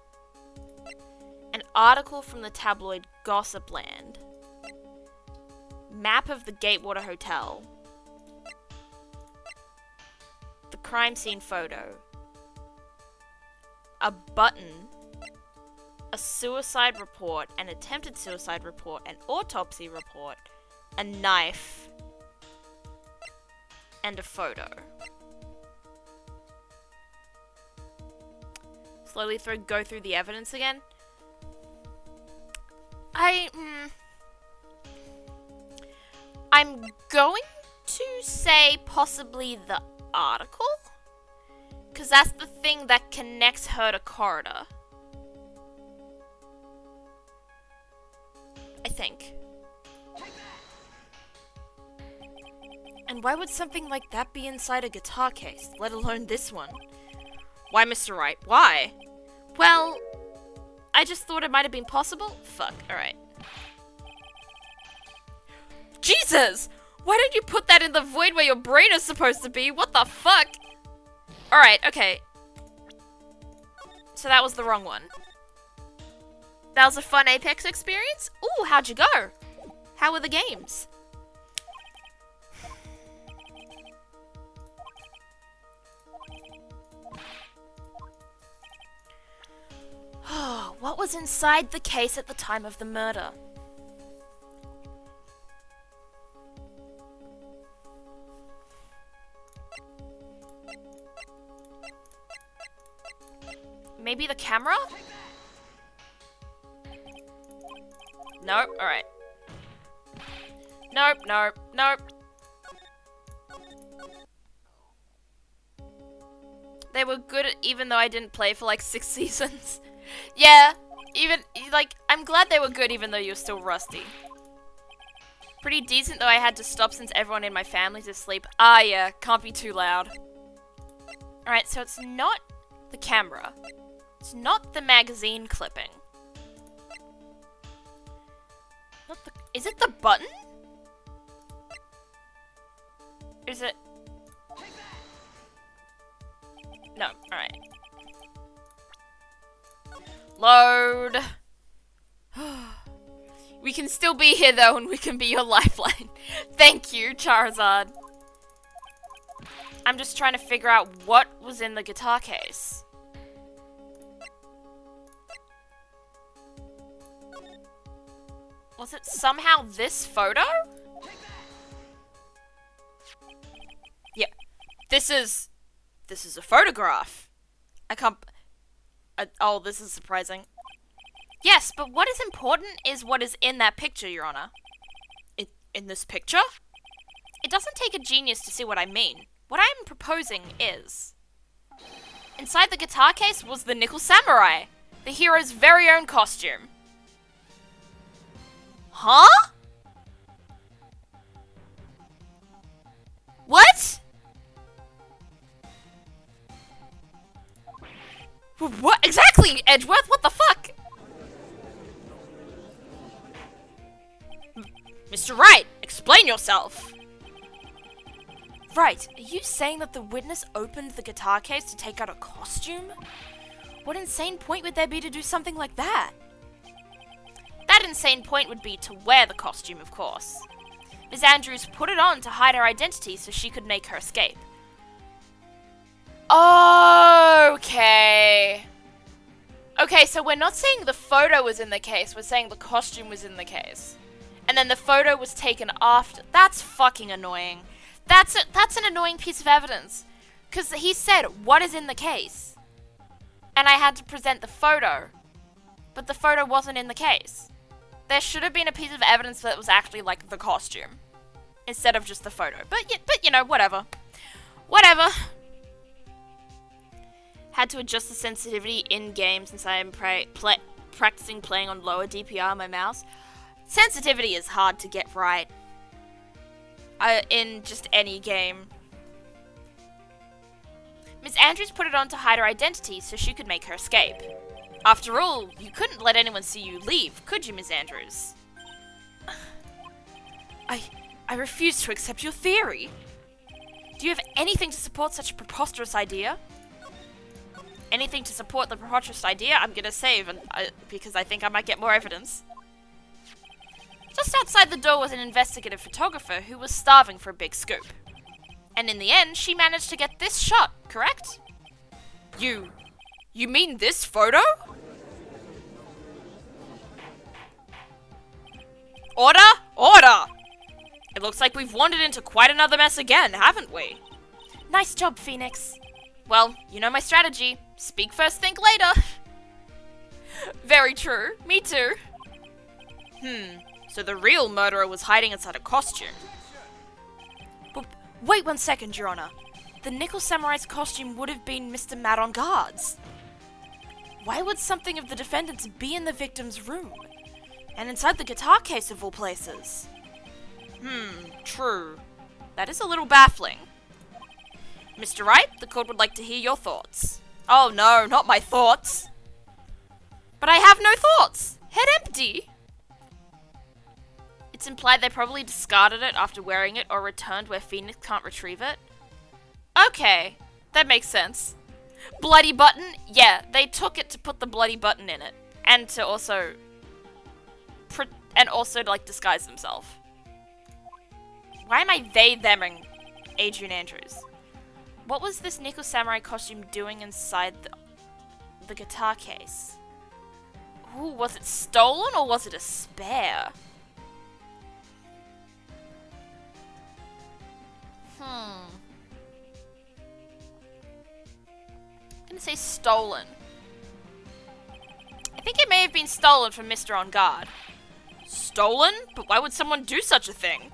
An article from the tabloid Gossipland. Map of the Gatewater Hotel. The crime scene photo. A button. A suicide report, an attempted suicide report, an autopsy report, a knife, and a photo. Slowly go through the evidence again. I'm going to say possibly the article, because that's the thing that connects her to Corridor. I think. And why would something like that be inside a guitar case, let alone this one? Why, Mr. Wright? Why? Well, I just thought it might have been possible. Fuck, alright. Jesus! Why don't you put that in the void where your brain is supposed to be? What the fuck? Alright, okay. So that was the wrong one. That was a fun Apex experience? Ooh, how'd you go? How were the games? What was inside the case at the time of the murder? Maybe the camera? Nope, alright. Nope, nope, nope. They were good even though I didn't play for like 6 seasons. Yeah, Even, like, I'm glad they were good even though you're still rusty. Pretty decent though I had to stop since everyone in my family's asleep. Ah yeah, can't be too loud. Alright, so it's not the camera. It's not the magazine clipping. Not the, is it the button? Is it? No, alright. Load. We can still be here though, and we can be your lifeline. Thank you, Charizard. I'm just trying to figure out what was in the guitar case. Was it somehow this photo? Yeah. This is a photograph. I can't... oh, this is surprising. Yes, but what is important is what is in that picture, Your Honor. In this picture? It doesn't take a genius to see what I mean. What I am proposing is... inside the guitar case was the Nickel Samurai, the hero's very own costume. Huh? What? What? Exactly, Edgeworth, what the fuck? Mr. Wright, explain yourself. Right, are you saying that the witness opened the guitar case to take out a costume? What insane point would there be to do something like that? That insane point would be to wear the costume, of course. Ms. Andrews put it on to hide her identity so she could make her escape. Okay. Okay, so we're not saying the photo was in the case, we're saying the costume was in the case. And then the photo was taken after. That's fucking annoying. That's an annoying piece of evidence. Because he said, what is in the case? And I had to present the photo. But the photo wasn't in the case. There should have been a piece of evidence that was actually, like, the costume. Instead of just the photo. But you know, whatever. Whatever. Had to adjust the sensitivity in-game since I am practicing playing on lower DPI on my mouse. Sensitivity is hard to get right. In just any game. Miss Andrews put it on to hide her identity so she could make her escape. After all, you couldn't let anyone see you leave, could you, Miss Andrews? I refuse to accept your theory. Do you have anything to support such a preposterous idea? Anything to support the preposterous idea, I'm gonna save, because I think I might get more evidence. Just outside the door was an investigative photographer who was starving for a big scoop. And in the end, she managed to get this shot, correct? You mean this photo? Order! Order! It looks like we've wandered into quite another mess again, haven't we? Nice job, Phoenix. Well, you know my strategy. Speak first, think later. Very true. Me too. So the real murderer was hiding inside a costume. But wait 1 second, Your Honor. The Nickel Samurai's costume would have been Mr. Mad on Guard's. Why would something of the defendant's be in the victim's room? And inside the guitar case of all places? True. That is a little baffling. Mr. Wright, the court would like to hear your thoughts. Oh no, not my thoughts. But I have no thoughts. Head empty. It's implied they probably discarded it after wearing it or returned where Phoenix can't retrieve it. Okay, that makes sense. Bloody button? Yeah, they took it to put the bloody button in it. And to also... to, like, disguise themselves. Why am I they-theming Adrian Andrews? What was this Nickel Samurai costume doing inside the guitar case? Ooh, was it stolen or was it a spare? I'm gonna say stolen. I think it may have been stolen from Mr. On Guard. Stolen? But why would someone do such a thing?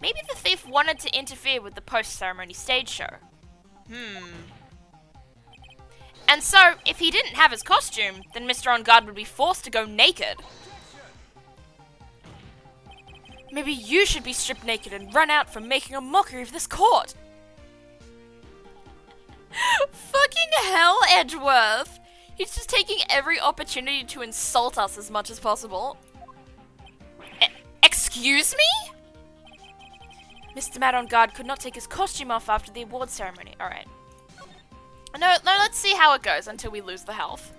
Maybe the thief wanted to interfere with the post-ceremony stage show. And so, if he didn't have his costume, then Mr. On Guard would be forced to go naked. Maybe you should be stripped naked and run out for making a mockery of this court. Fucking hell, Edgeworth! He's just taking every opportunity to insult us as much as possible. Excuse me? Mr. Mad On Guard could not take his costume off after the award ceremony. Alright. No, let's see how it goes until we lose the health.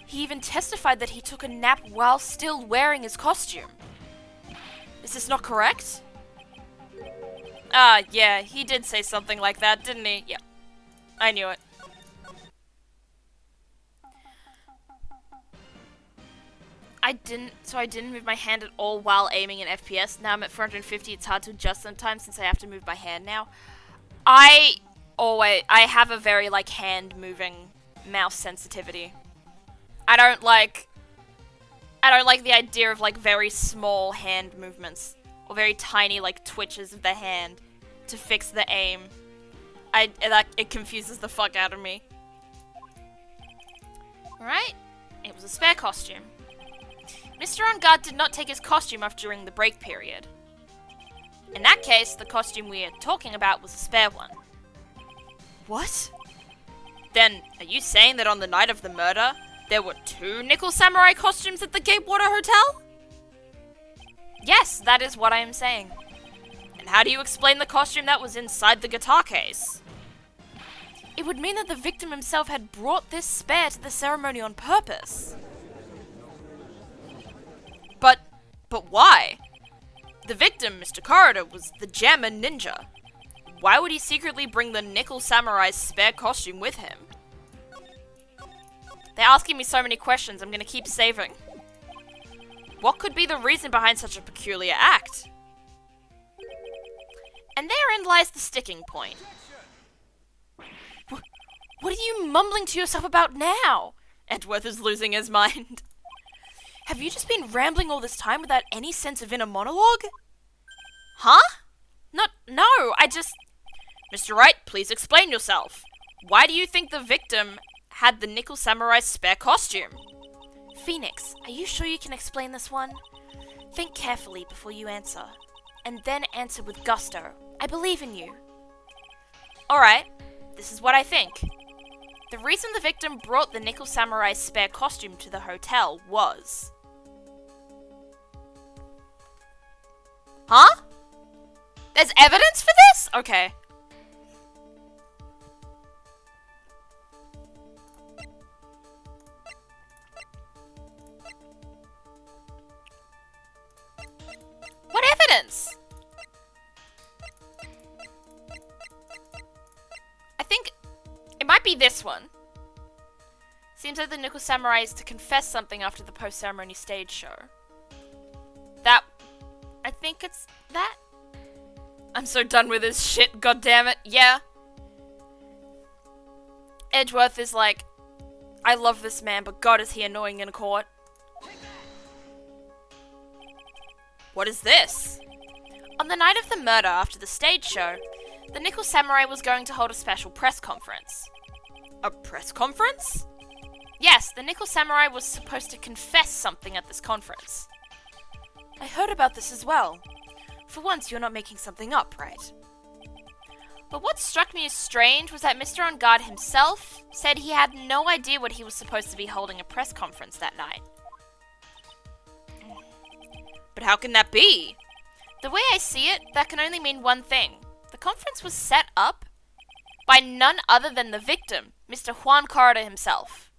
He even testified that he took a nap while still wearing his costume. Is this not correct? Yeah, he did say something like that, didn't he? Yeah, I knew it. I didn't move my hand at all while aiming in FPS. Now I'm at 450, it's hard to adjust sometimes since I have to move my hand now. I have a very, like, hand-moving mouse sensitivity. I don't like the idea of, like, very small hand movements. Or very tiny, like, twitches of the hand to fix the aim. It confuses the fuck out of me. Alright, it was a spare costume. Mr. On Guard did not take his costume off during the break period. In that case, the costume we are talking about was a spare one. What? Then, are you saying that on the night of the murder, there were 2 Nickel Samurai costumes at the Gatewater Hotel? Yes, that is what I am saying. And how do you explain the costume that was inside the guitar case? It would mean that the victim himself had brought this spare to the ceremony on purpose. But why? The victim, Mr. Corridor, was the Jammer Ninja. Why would he secretly bring the Nickel Samurai's spare costume with him? They're asking me so many questions, I'm gonna keep saving. What could be the reason behind such a peculiar act? And therein lies the sticking point. What are you mumbling to yourself about now? Edgeworth is losing his mind. Have you just been rambling all this time without any sense of inner monologue? Huh? No, I just... Mr. Wright, please explain yourself. Why do you think the victim had the Nickel Samurai's spare costume? Phoenix, are you sure you can explain this one? Think carefully before you answer. And then answer with gusto. I believe in you. Alright, this is what I think. The reason the victim brought the Nickel Samurai's spare costume to the hotel was... Huh? There's evidence for this? Okay. What evidence? I think it might be this one. Seems like the Nickel Samurai is to confess something after the post-ceremony stage show. I think it's that. I'm so done with this shit, goddammit. Yeah. Edgeworth is like, I love this man, but God is he annoying in a court. What is this? On the night of the murder after the stage show, the Nickel Samurai was going to hold a special press conference. A press conference? Yes, the Nickel Samurai was supposed to confess something at this conference. I heard about this as well. For once, you're not making something up, right? But what struck me as strange was that Mr. On Guard himself said he had no idea what he was supposed to be holding a press conference that night. But how can that be? The way I see it, that can only mean one thing. The conference was set up by none other than the victim, Mr. Juan Corridor himself.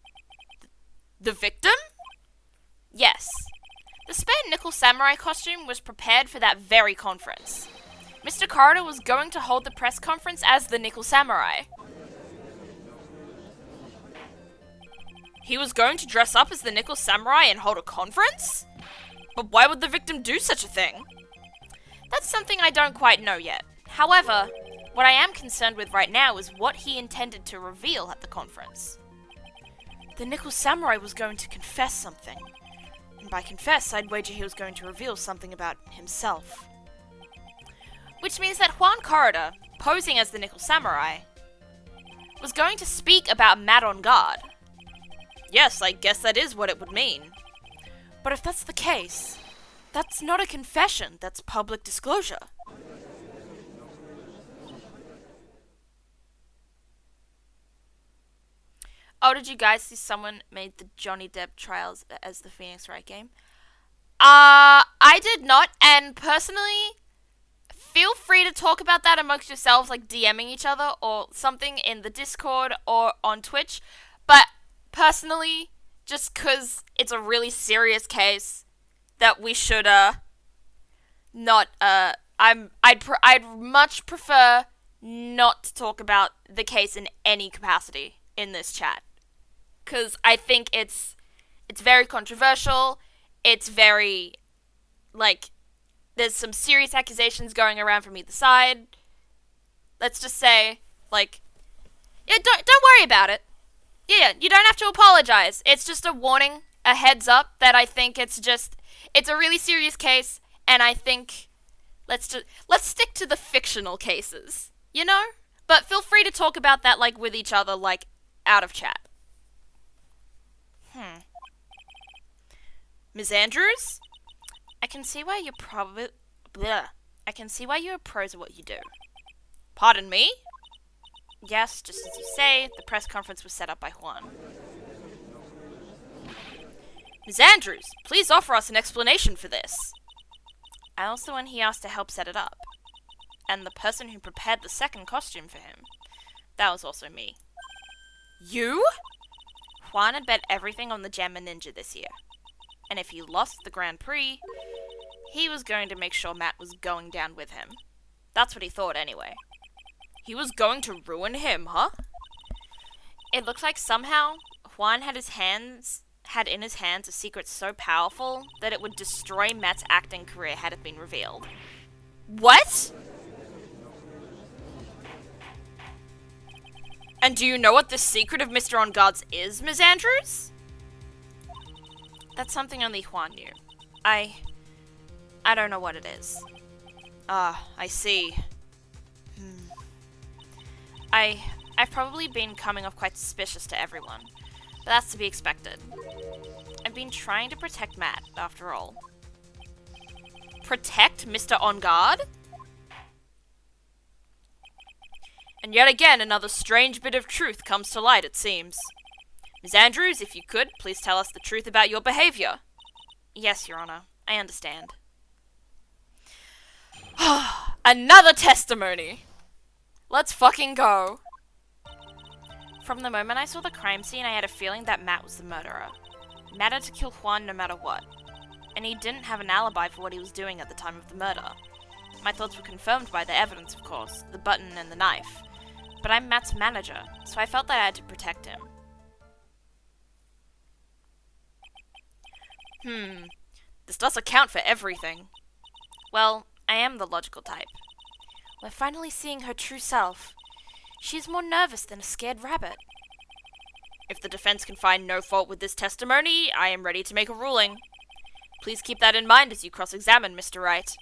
The victim? Yes. The spare Nickel Samurai costume was prepared for that very conference. Mr. Corridor was going to hold the press conference as the Nickel Samurai. He was going to dress up as the Nickel Samurai and hold a conference? But why would the victim do such a thing? That's something I don't quite know yet. However, what I am concerned with right now is what he intended to reveal at the conference. The Nickel Samurai was going to confess something. And by confess, I'd wager he was going to reveal something about himself. Which means that Juan Corridor, posing as the Nickel Samurai, was going to speak about Matt on guard. Yes, I guess that is what it would mean. But if that's the case, that's not a confession, that's public disclosure. Oh, did you guys see someone made the Johnny Depp trials as the Phoenix Wright game? I did not, and personally, feel free to talk about that amongst yourselves, like DMing each other or something in the Discord or on Twitch. But personally, just because it's a really serious case that we should not I'd much prefer not to talk about the case in any capacity in this chat, because I think it's very controversial. It's very, like, there's some serious accusations going around from either side. Let's just say, like, yeah, don't worry about it. Yeah, you don't have to apologize. It's just a warning, a heads up that I think it's a really serious case, and I think let's stick to the fictional cases, you know? But feel free to talk about that, like, with each other, like, out of chat. Ms. Andrews? I can see why you're I can see why you're pros at what you do. Pardon me? Yes, just as you say, the press conference was set up by Juan. Ms. Andrews, please offer us an explanation for this. I was the one he asked to help set it up. And the person who prepared the second costume for him. That was also me. You? Juan had bet everything on the Gemma Ninja this year. And if he lost the Grand Prix, he was going to make sure Matt was going down with him. That's what he thought anyway. He was going to ruin him, huh? It looked like somehow Juan had in his hands a secret so powerful that it would destroy Matt's acting career had it been revealed. What? And do you know what the secret of Mr. On Guard's is, Ms. Andrews? That's something only Juan knew. I don't know what it is. I see. I've probably been coming off quite suspicious to everyone, but that's to be expected. I've been trying to protect Matt, after all. Protect Mr. On Guard? And yet again, another strange bit of truth comes to light, it seems. Ms. Andrews, if you could, please tell us the truth about your behavior. Yes, Your Honor. I understand. Another testimony! Let's fucking go. From the moment I saw the crime scene, I had a feeling that Matt was the murderer. Matt had to kill Juan no matter what. And he didn't have an alibi for what he was doing at the time of the murder. My thoughts were confirmed by the evidence, of course, the button and the knife. But I'm Matt's manager, so I felt that I had to protect him. This does account for everything. Well, I am the logical type. We're finally seeing her true self. She's more nervous than a scared rabbit. If the defense can find no fault with this testimony, I am ready to make a ruling. Please keep that in mind as you cross-examine, Mr. Wright.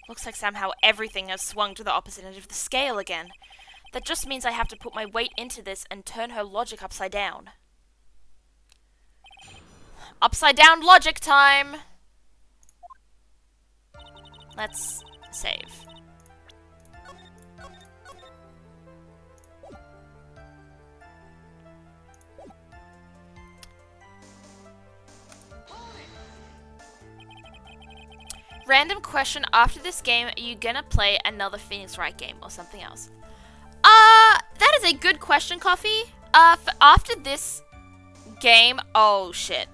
Looks like somehow everything has swung to the opposite end of the scale again. That just means I have to put my weight into this and turn her logic upside down. Upside down logic time! Let's save. Random question, after this game, are you gonna play another Phoenix Wright game or something else? That is a good question, Coffee. After this game, oh shit.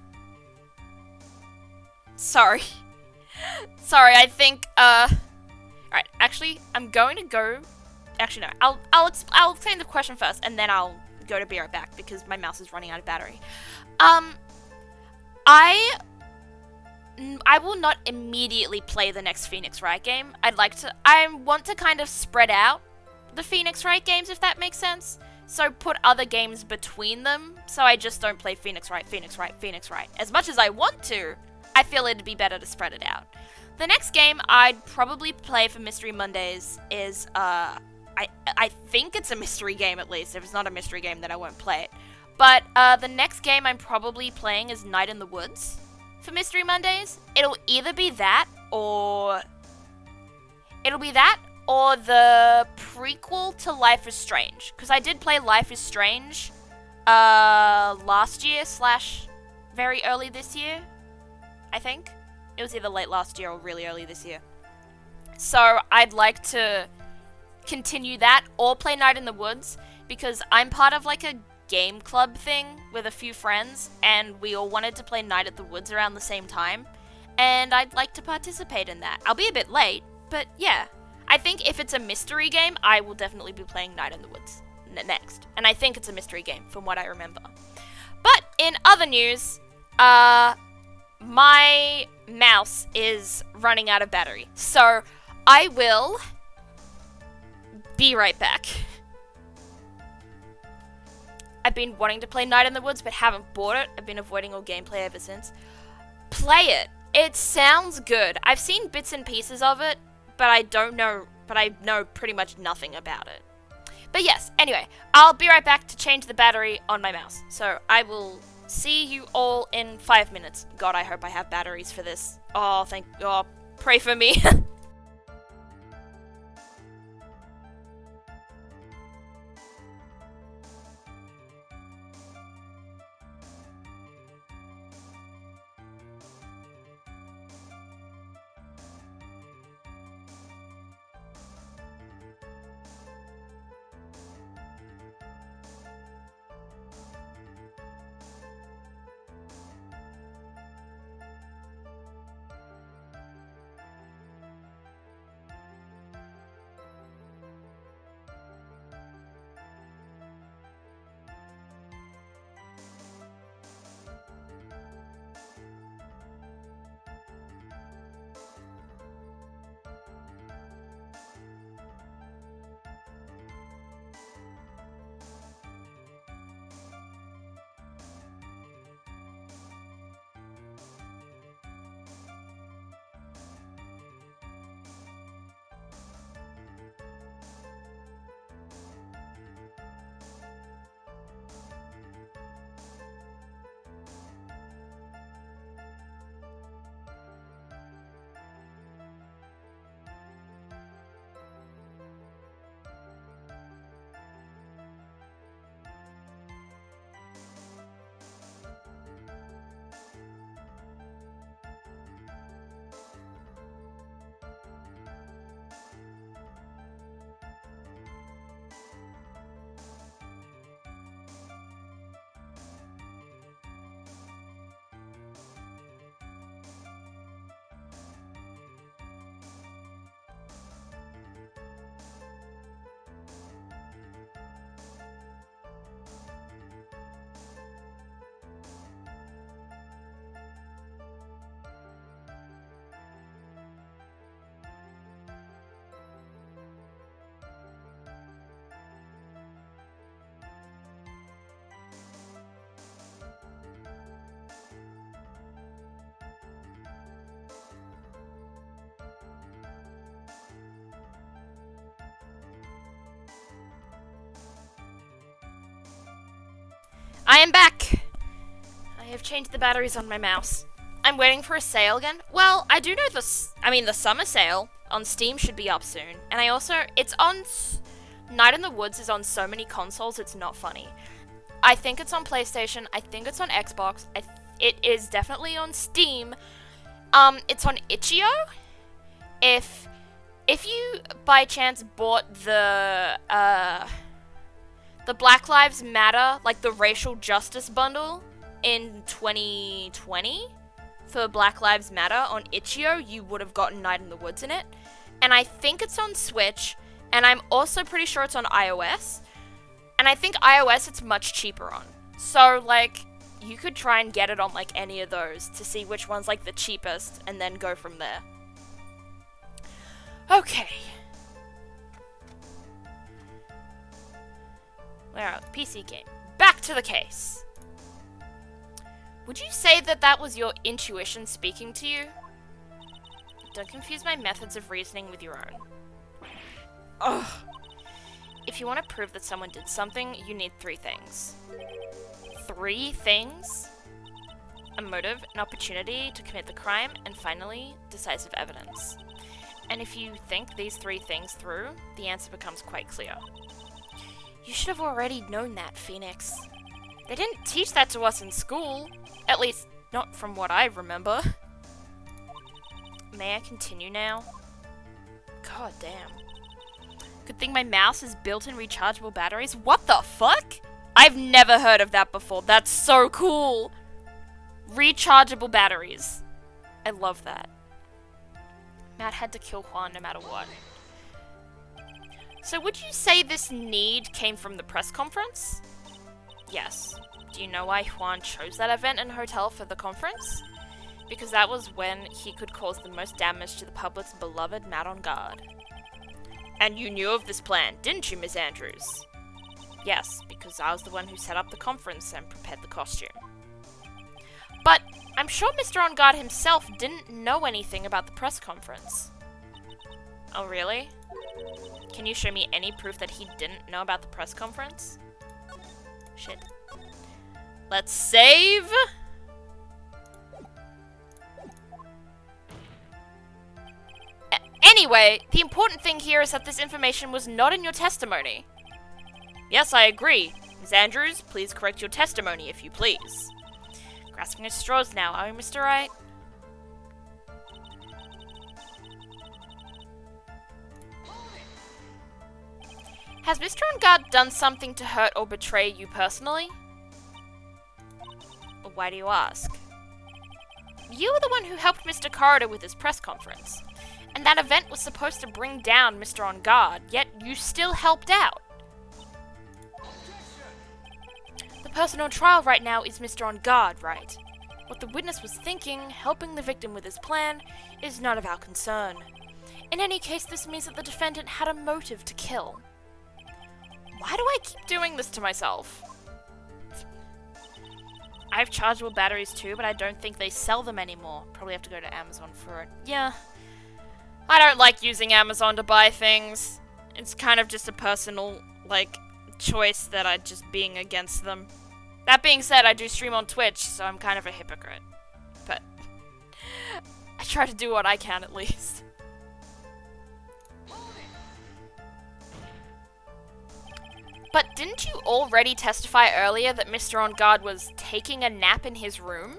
Sorry. Sorry, I think, alright, actually, I'm going to go, actually no, I'll explain the question first, and then I'll go to be right back, because my mouse is running out of battery. I will not immediately play the next Phoenix Wright game. I want to kind of spread out the Phoenix Wright games, if that makes sense. So put other games between them, so I just don't play Phoenix Wright, Phoenix Wright, Phoenix Wright. As much as I want to, I feel it'd be better to spread it out. The next game I'd probably play for Mystery Mondays is, I I think it's a mystery game at least. If it's not a mystery game, then I won't play it. But the next game I'm probably playing is Night in the Woods for Mystery Mondays. It'll either be that or the prequel to Life is Strange, because I did play Life is Strange last year / very early this year. I think it was either late last year or really early this year. So I'd like to continue that or play Night in the Woods, because I'm part of like a game club thing with a few friends, and we all wanted to play Night at the Woods around the same time, and I'd like to participate in that. I'll be a bit late, but yeah. I think if it's a mystery game, I will definitely be playing Night in the Woods next. And I think it's a mystery game, from what I remember. But in other news, my mouse is running out of battery. So I will be right back. I've been wanting to play Night in the Woods, but haven't bought it. I've been avoiding all gameplay ever since. Play it. It sounds good. I've seen bits and pieces of it, but I know pretty much nothing about it. But yes, anyway, I'll be right back to change the battery on my mouse. So I will see you all in 5 minutes. God, I hope I have batteries for this. Oh, pray for me. I am back! I have changed the batteries on my mouse. I'm waiting for a sale again. Well, I do know the summer sale on Steam should be up soon. And it's on, Night in the Woods is on so many consoles, it's not funny. I think it's on PlayStation, I think it's on Xbox, it is definitely on Steam. It's on itch.io. If you, by chance, bought the Black Lives Matter, like the racial justice bundle in 2020 for Black Lives Matter on itch.io, you would have gotten Night in the Woods in it. And I think it's on Switch, and I'm also pretty sure it's on iOS. And I think iOS it's much cheaper on. So, like, you could try and get it on, like, any of those to see which one's, like, the cheapest, and then go from there. Okay. Where are the PC game? Back to the case. Would you say that that was your intuition speaking to you? Don't confuse my methods of reasoning with your own. Ugh. If you want to prove that someone did something, you need 3 things. 3 things? A motive, an opportunity to commit the crime, and finally, decisive evidence. And if you think these 3 things through, the answer becomes quite clear. You should have already known that, Phoenix. They didn't teach that to us in school. At least, not from what I remember. May I continue now? God damn. Good thing my mouse has built-in rechargeable batteries. What the fuck? I've never heard of that before. That's so cool. Rechargeable batteries. I love that. Matt had to kill Juan no matter what. So would you say this need came from the press conference? Yes. Do you know why Juan chose that event and hotel for the conference? Because that was when he could cause the most damage to the public's beloved Matt on guard. And you knew of this plan, didn't you, Miss Andrews? Yes, because I was the one who set up the conference and prepared the costume. But I'm sure Mr. On Guard himself didn't know anything about the press conference. Oh, really? Can you show me any proof that he didn't know about the press conference? Shit. Let's save! Anyway, the important thing here is that this information was not in your testimony. Yes, I agree. Ms. Andrews, please correct your testimony, if you please. Grasping at straws now, are we, Mr. Wright? Has Mr. On Guard done something to hurt or betray you personally? Why do you ask? You were the one who helped Mr. Corridor with his press conference. And that event was supposed to bring down Mr. On Guard, yet you still helped out. The person on trial right now is Mr. On Guard, right? What the witness was thinking, helping the victim with his plan, is none of our concern. In any case, this means that the defendant had a motive to kill. Why do I keep doing this to myself? I have chargeable batteries too, but I don't think they sell them anymore. Probably have to go to Amazon for it. Yeah. I don't like using Amazon to buy things. It's kind of just a personal, choice that I'm just being against them. That being said, I do stream on Twitch, so I'm kind of a hypocrite. But I try to do what I can at least. But didn't you already testify earlier that Mr. On Guard was taking a nap in his room?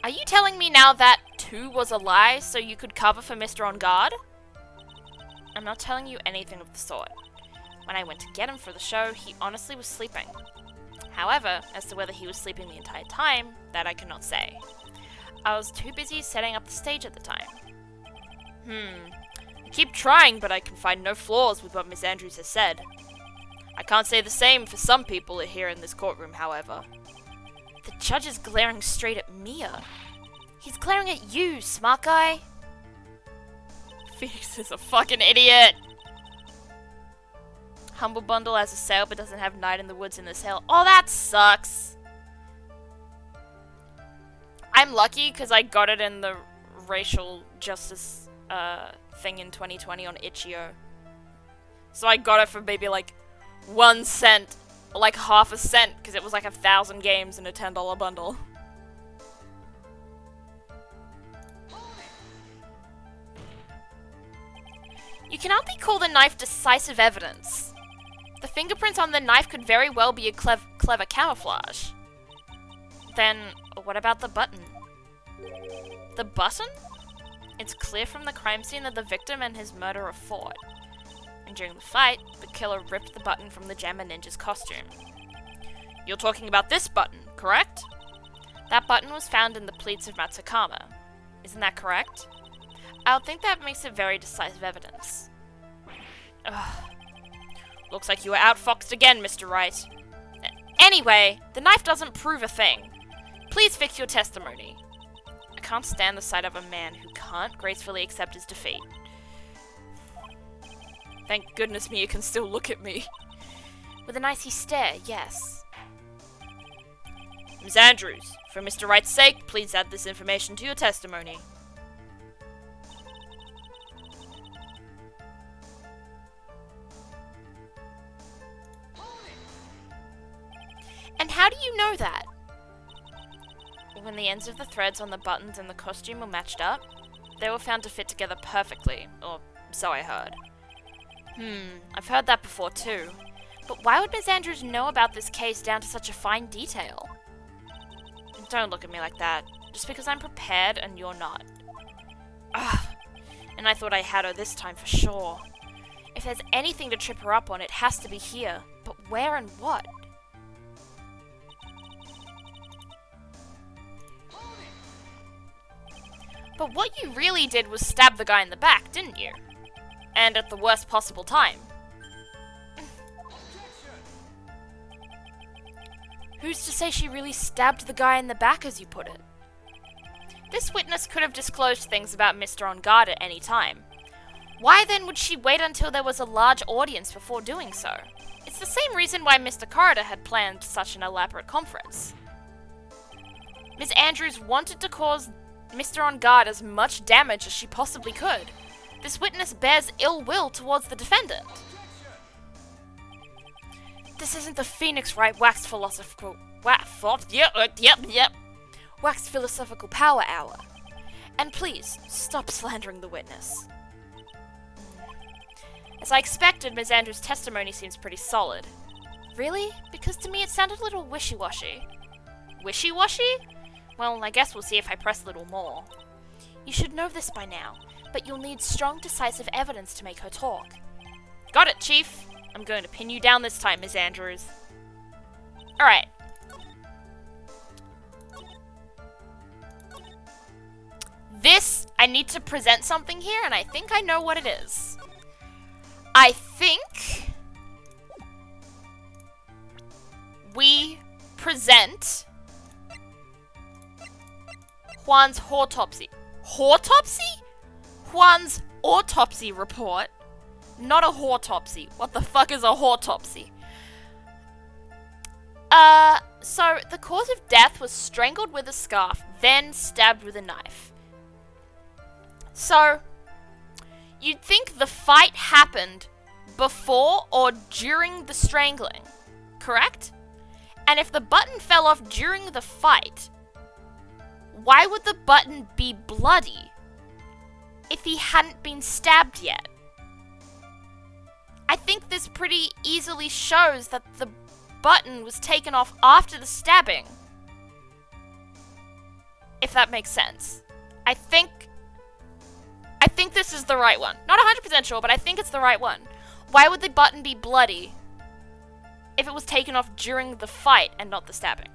Are you telling me now that too was a lie so you could cover for Mr. On Guard? I'm not telling you anything of the sort. When I went to get him for the show, he honestly was sleeping. However, as to whether he was sleeping the entire time, that I cannot say. I was too busy setting up the stage at the time. I keep trying, but I can find no flaws with what Miss Andrews has said. I can't say the same for some people here in this courtroom, however. The judge is glaring straight at Mia. He's glaring at you, smart guy. Phoenix is a fucking idiot. Humble Bundle has a sale but doesn't have Night in the Woods in the sale. Oh, that sucks. I'm lucky because I got it in the racial justice thing in 2020 on Itch.io. So I got it for maybe 1 cent, half a cent, because it was 1,000 games in a $10 bundle. You cannot be called a knife decisive evidence. The fingerprints on the knife could very well be a clever camouflage. Then, what about the button? The button? It's clear from the crime scene that the victim and his murderer fought. And during the fight, the killer ripped the button from the Jammer Ninja's costume. You're talking about this button, correct? That button was found in the pleats of Matsukama. Isn't that correct? I would think that makes it very decisive evidence. Ugh. Looks like you were outfoxed again, Mr. Wright. Anyway, the knife doesn't prove a thing. Please fix your testimony. I can't stand the sight of a man who can't gracefully accept his defeat. Thank goodness Mia can still look at me. With an icy stare, yes. Ms. Andrews, for Mr. Wright's sake, please add this information to your testimony. And how do you know that? When the ends of the threads on the buttons and the costume were matched up, they were found to fit together perfectly, or so I heard. I've heard that before too. But why would Ms. Andrews know about this case down to such a fine detail? Don't look at me like that. Just because I'm prepared and you're not. Ugh. And I thought I had her this time for sure. If there's anything to trip her up on, it has to be here. But where and what? But what you really did was stab the guy in the back, didn't you? And at the worst possible time. Who's to say she really stabbed the guy in the back, as you put it? This witness could have disclosed things about Mr. On Guard at any time. Why then would she wait until there was a large audience before doing so? It's the same reason why Mr. Corridor had planned such an elaborate conference. Ms. Andrews wanted to cause Mr. On Guard as much damage as she possibly could. This witness bears ill will towards the defendant. This isn't the Phoenix Wright Waxed Philosophical... Waxed Philosophical Power Hour. And please, stop slandering the witness. As I expected, Ms. Andrews' testimony seems pretty solid. Really? Because to me it sounded a little wishy-washy. Wishy-washy? Well, I guess we'll see if I press a little more. You should know this by now, but you'll need strong, decisive evidence to make her talk. Got it, Chief. I'm going to pin you down this time, Ms. Andrews. Alright. This, I need to present something here, and I think I know what it is. I think we present Juan's autopsy. Autopsy? Juan's autopsy report. Not a autopsy. What the fuck is a autopsy? So the cause of death was strangled with a scarf, then stabbed with a knife. So, you'd think the fight happened before or during the strangling, correct? And if the button fell off during the fight, why would the button be bloody if he hadn't been stabbed yet? I think this pretty easily shows that the button was taken off after the stabbing. If that makes sense. I think this is the right one. Not 100% sure, but I think it's the right one. Why would the button be bloody if it was taken off during the fight and not the stabbing?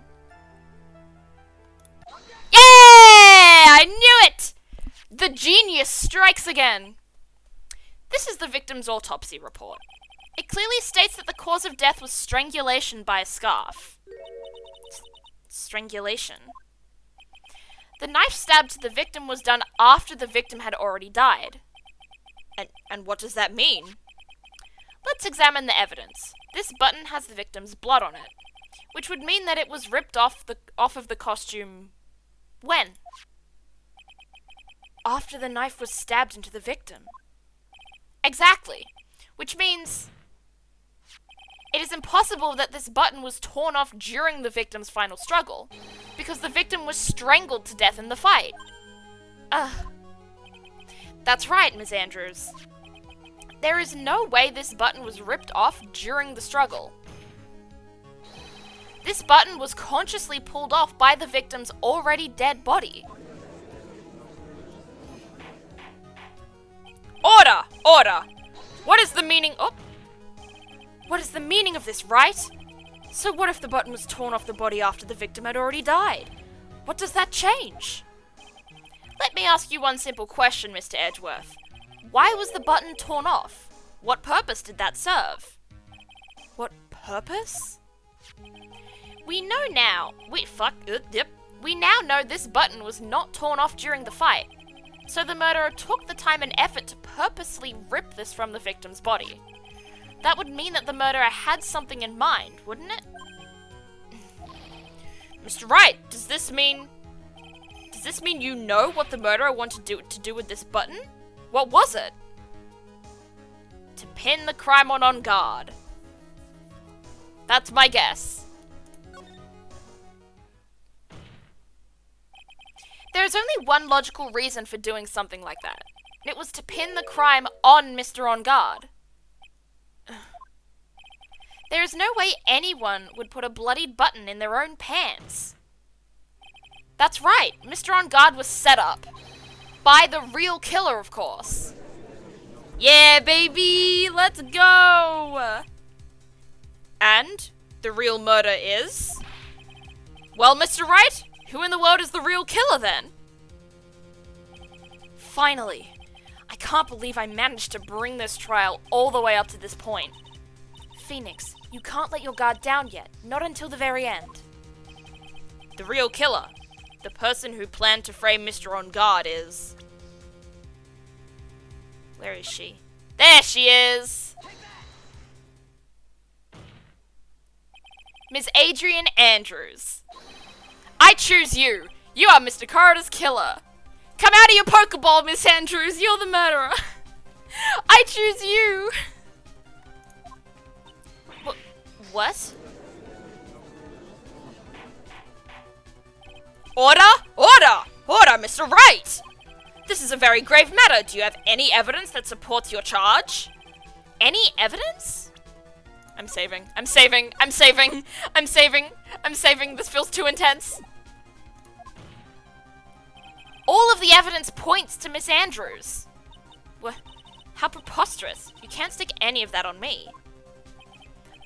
Yeah! I knew it! The genius strikes again. This is the victim's autopsy report. It clearly states that the cause of death was strangulation by a scarf. Strangulation. The knife stab to the victim was done after the victim had already died. And what does that mean? Let's examine the evidence. This button has the victim's blood on it, which would mean that it was ripped off of the costume when? After the knife was stabbed into the victim. Exactly. Which means it is impossible that this button was torn off during the victim's final struggle, because the victim was strangled to death in the fight. That's right, Ms. Andrews. There is no way this button was ripped off during the struggle. This button was consciously pulled off by the victim's already dead body. Order! Order! What is the meaning... Oh! What is the meaning of this, right? So what if the button was torn off the body after the victim had already died? What does that change? Let me ask you one simple question, Mr. Edgeworth. Why was the button torn off? What purpose did that serve? What purpose? We know now... We now know this button was not torn off during the fight. So the murderer took the time and effort to purposely rip this from the victim's body. That would mean that the murderer had something in mind, wouldn't it? Mr. Wright, does this mean you know what the murderer wanted to do with this button? What was it? To pin the crime on guard. That's my guess. There's only one logical reason for doing something like that. And it was to pin the crime on Mr. On Guard. There is no way anyone would put a bloody button in their own pants. That's right, Mr. On Guard was set up. By the real killer, of course. Yeah, baby, let's go! And the real murder is... Well, Mr. Wright, who in the world is the real killer then? Finally. I can't believe I managed to bring this trial all the way up to this point. Phoenix, you can't let your guard down yet, not until the very end. The real killer, the person who planned to frame Mr. On Guard is... Where is she? There she is! Ms. Adrian Andrews. I choose you! You are Mr. Corridor's killer! Come out of your Pokeball, Miss Andrews! You're the murderer! I choose you! What? Order! Order! Order, Mr. Wright! This is a very grave matter. Do you have any evidence that supports your charge? Any evidence? I'm saving. I'm saving. I'm saving. I'm saving. I'm saving. This feels too intense. All of the evidence points to Miss Andrews. What? How preposterous. You can't stick any of that on me.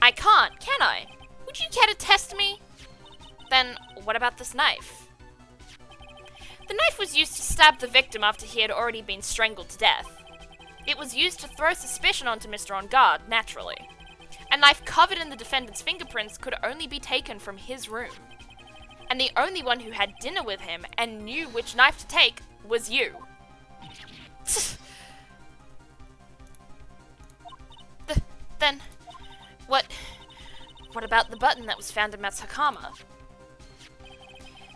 I can't, can I? Would you care to test me? Then, what about this knife? The knife was used to stab the victim after he had already been strangled to death. It was used to throw suspicion onto Mr. On Guard, naturally. A knife covered in the defendant's fingerprints could only be taken from his room. And the only one who had dinner with him and knew which knife to take was you. Then, what about the button that was found in Matt's Hakama?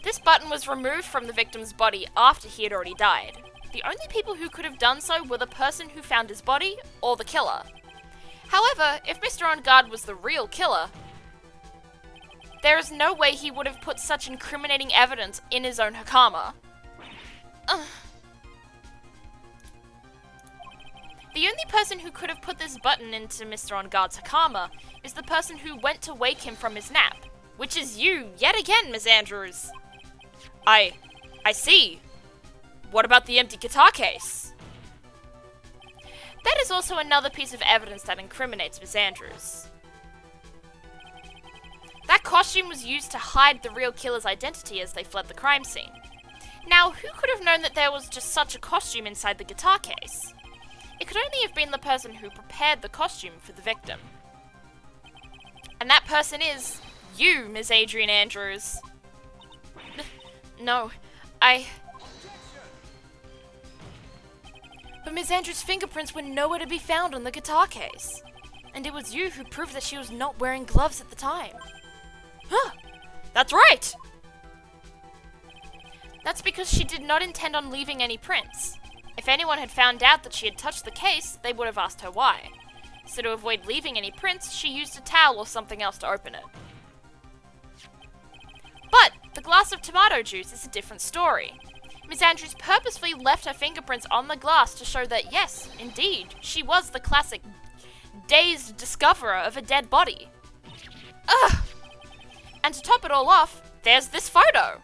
This button was removed from the victim's body after he had already died. The only people who could have done so were the person who found his body or the killer. However, if Mr. On Guard was the real killer, there is no way he would have put such incriminating evidence in his own Hakama. The only person who could have put this button into Mr. On Guard's Hakama is the person who went to wake him from his nap, which is you, yet again, Miss Andrews. I see. What about the empty guitar case? That is also another piece of evidence that incriminates Miss Andrews. That costume was used to hide the real killer's identity as they fled the crime scene. Now, who could have known that there was just such a costume inside the guitar case? It could only have been the person who prepared the costume for the victim. And that person is you, Miss Adrian Andrews. No, But Miss Andrews' fingerprints were nowhere to be found on the guitar case. And it was you who proved that she was not wearing gloves at the time. Huh, that's right! That's because she did not intend on leaving any prints. If anyone had found out that she had touched the case, they would have asked her why. So to avoid leaving any prints, she used a towel or something else to open it. But the glass of tomato juice is a different story. Miss Andrews purposefully left her fingerprints on the glass to show that yes, indeed, she was the classic dazed discoverer of a dead body. Ugh! And to top it all off, there's this photo.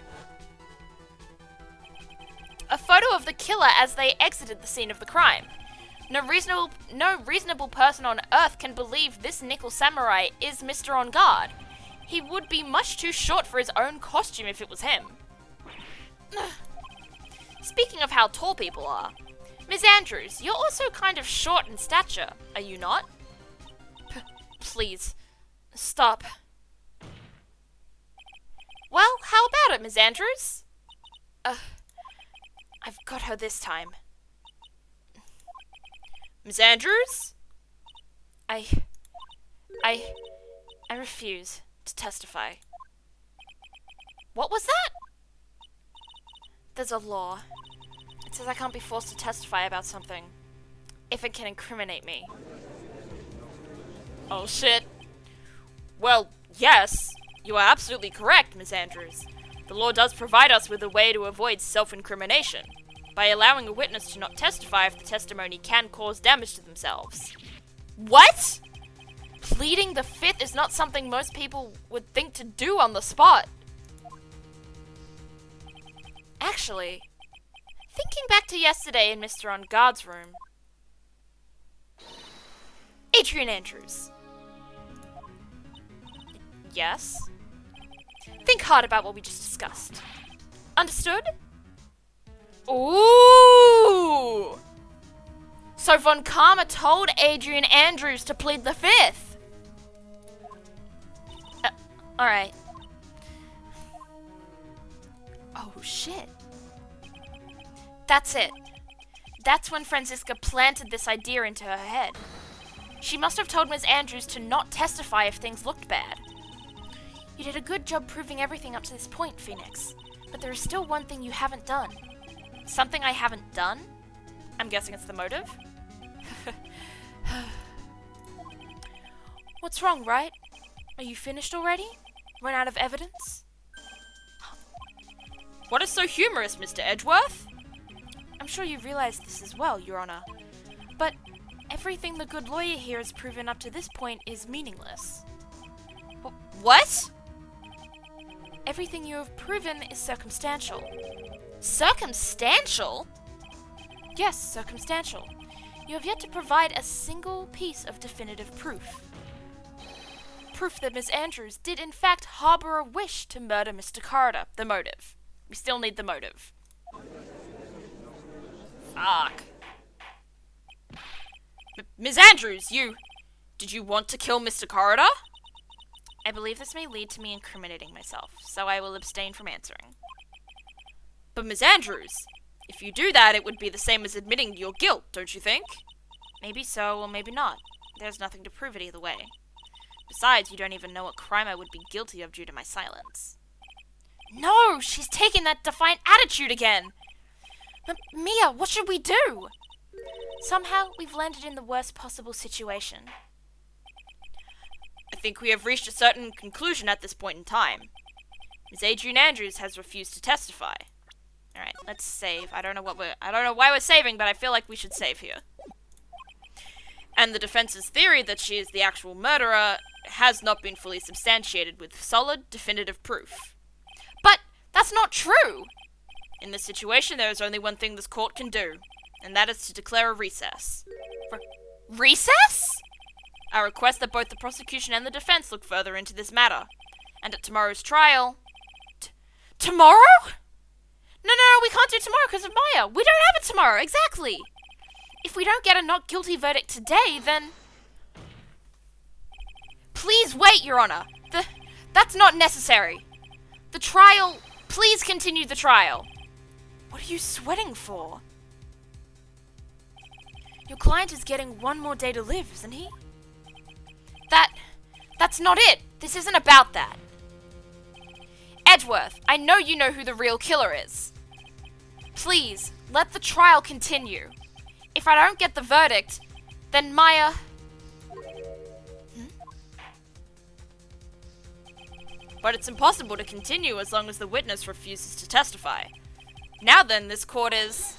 A photo of the killer as they exited the scene of the crime. No reasonable person on Earth can believe this nickel samurai is Mr. On Guard. He would be much too short for his own costume if it was him. Speaking of how tall people are, Miss Andrews, you're also kind of short in stature, are you not? Please, stop. Well, how about it, Miss Andrews? I've got her this time. Miss Andrews? I refuse to testify. What was that? There's a law. It says I can't be forced to testify about something if it can incriminate me. Oh shit. Well, yes, you are absolutely correct, Miss Andrews. The law does provide us with a way to avoid self-incrimination, by allowing a witness to not testify if the testimony can cause damage to themselves. What? Pleading the fifth is not something most people would think to do on the spot. Actually, thinking back to yesterday in Mr. On Guard's room. Adrian Andrews. Yes? Think hard about what we just discussed. Understood? Ooh! So Von Karma told Adrian Andrews to plead the fifth. Alright. Oh shit. That's it. That's when Franziska planted this idea into her head. She must have told Ms. Andrews to not testify if things looked bad. You did a good job proving everything up to this point, Phoenix. But there is still one thing you haven't done. Something I haven't done? I'm guessing it's the motive? What's wrong, Wright? Are you finished already? Run out of evidence? What is so humorous, Mr. Edgeworth? I'm sure you realize this as well, Your Honor. But everything the good lawyer here has proven up to this point is meaningless. What? Everything you have proven is circumstantial. Circumstantial? Yes, circumstantial. You have yet to provide a single piece of definitive proof. Proof that Miss Andrews did in fact harbor a wish to murder Mr. Corridor. The motive. We still need the motive. Fuck. Ms. Andrews, did you want to kill Mr. Corridor? I believe this may lead to me incriminating myself, so I will abstain from answering. But Ms. Andrews, if you do that, it would be the same as admitting your guilt, don't you think? Maybe so, or maybe not. There's nothing to prove it either way. Besides, you don't even know what crime I would be guilty of due to my silence. No! She's taking that defiant attitude again! Mia, what should we do? Somehow, we've landed in the worst possible situation. I think we have reached a certain conclusion at this point in time. Ms. Adrian Andrews has refused to testify. Alright, let's save. I don't know why we're saving, but I feel like we should save here. And the defense's theory that she is the actual murderer has not been fully substantiated with solid, definitive proof. But that's not true! In this situation, there is only one thing this court can do, and that is to declare a recess. Recess? I request that both the prosecution and the defense look further into this matter. And at tomorrow's trial... Tomorrow? No, we can't do tomorrow because of Maya. We don't have it tomorrow, exactly. If we don't get a not guilty verdict today, then... Please wait, Your Honor. That's not necessary. The trial... Please continue the trial. What are you sweating for? Your client is getting one more day to live, isn't he? That's not it. This isn't about that. Edgeworth, I know you know who the real killer is. Please, let the trial continue. If I don't get the verdict, then Maya... But it's impossible to continue as long as the witness refuses to testify. Now then, this court is...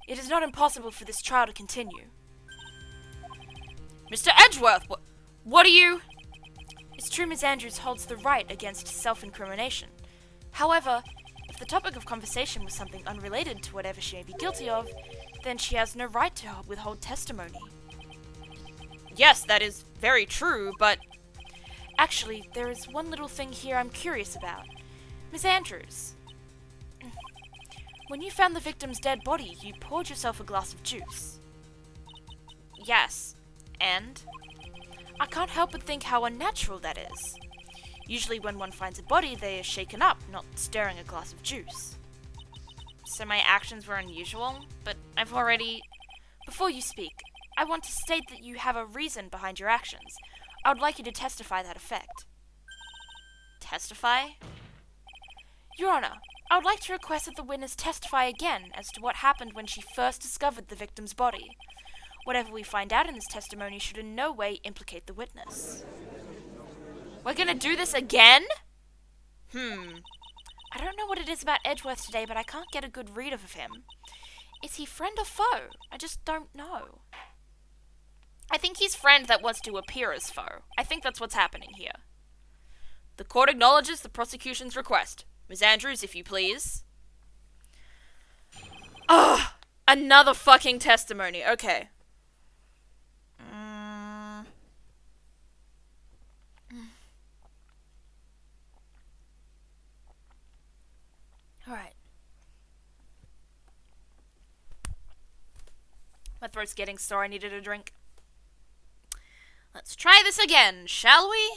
It is not impossible for this trial to continue. Mr. Edgeworth, what are you... It's true Ms. Andrews holds the right against self-incrimination. However, if the topic of conversation was something unrelated to whatever she may be guilty of, then she has no right to withhold testimony. Yes, that is very true, but... Actually, there is one little thing here I'm curious about. Ms. Andrews. When you found the victim's dead body, you poured yourself a glass of juice. Yes, and? I can't help but think how unnatural that is. Usually when one finds a body, they are shaken up, not stirring a glass of juice. So my actions were unusual, but I've already... Before you speak, I want to state that you have a reason behind your actions. I would like you to testify that effect. Testify? Your Honor, I would like to request that the witness testify again as to what happened when she first discovered the victim's body. Whatever we find out in this testimony should in no way implicate the witness. We're gonna do this again? I don't know what it is about Edgeworth today, but I can't get a good read of him. Is he friend or foe? I just don't know. I think he's friend that wants to appear as foe. I think that's what's happening here. The court acknowledges the prosecution's request. Ms. Andrews, if you please. Ugh! Another fucking testimony. Okay. Alright. My throat's getting sore. I needed a drink. Let's try this again, shall we?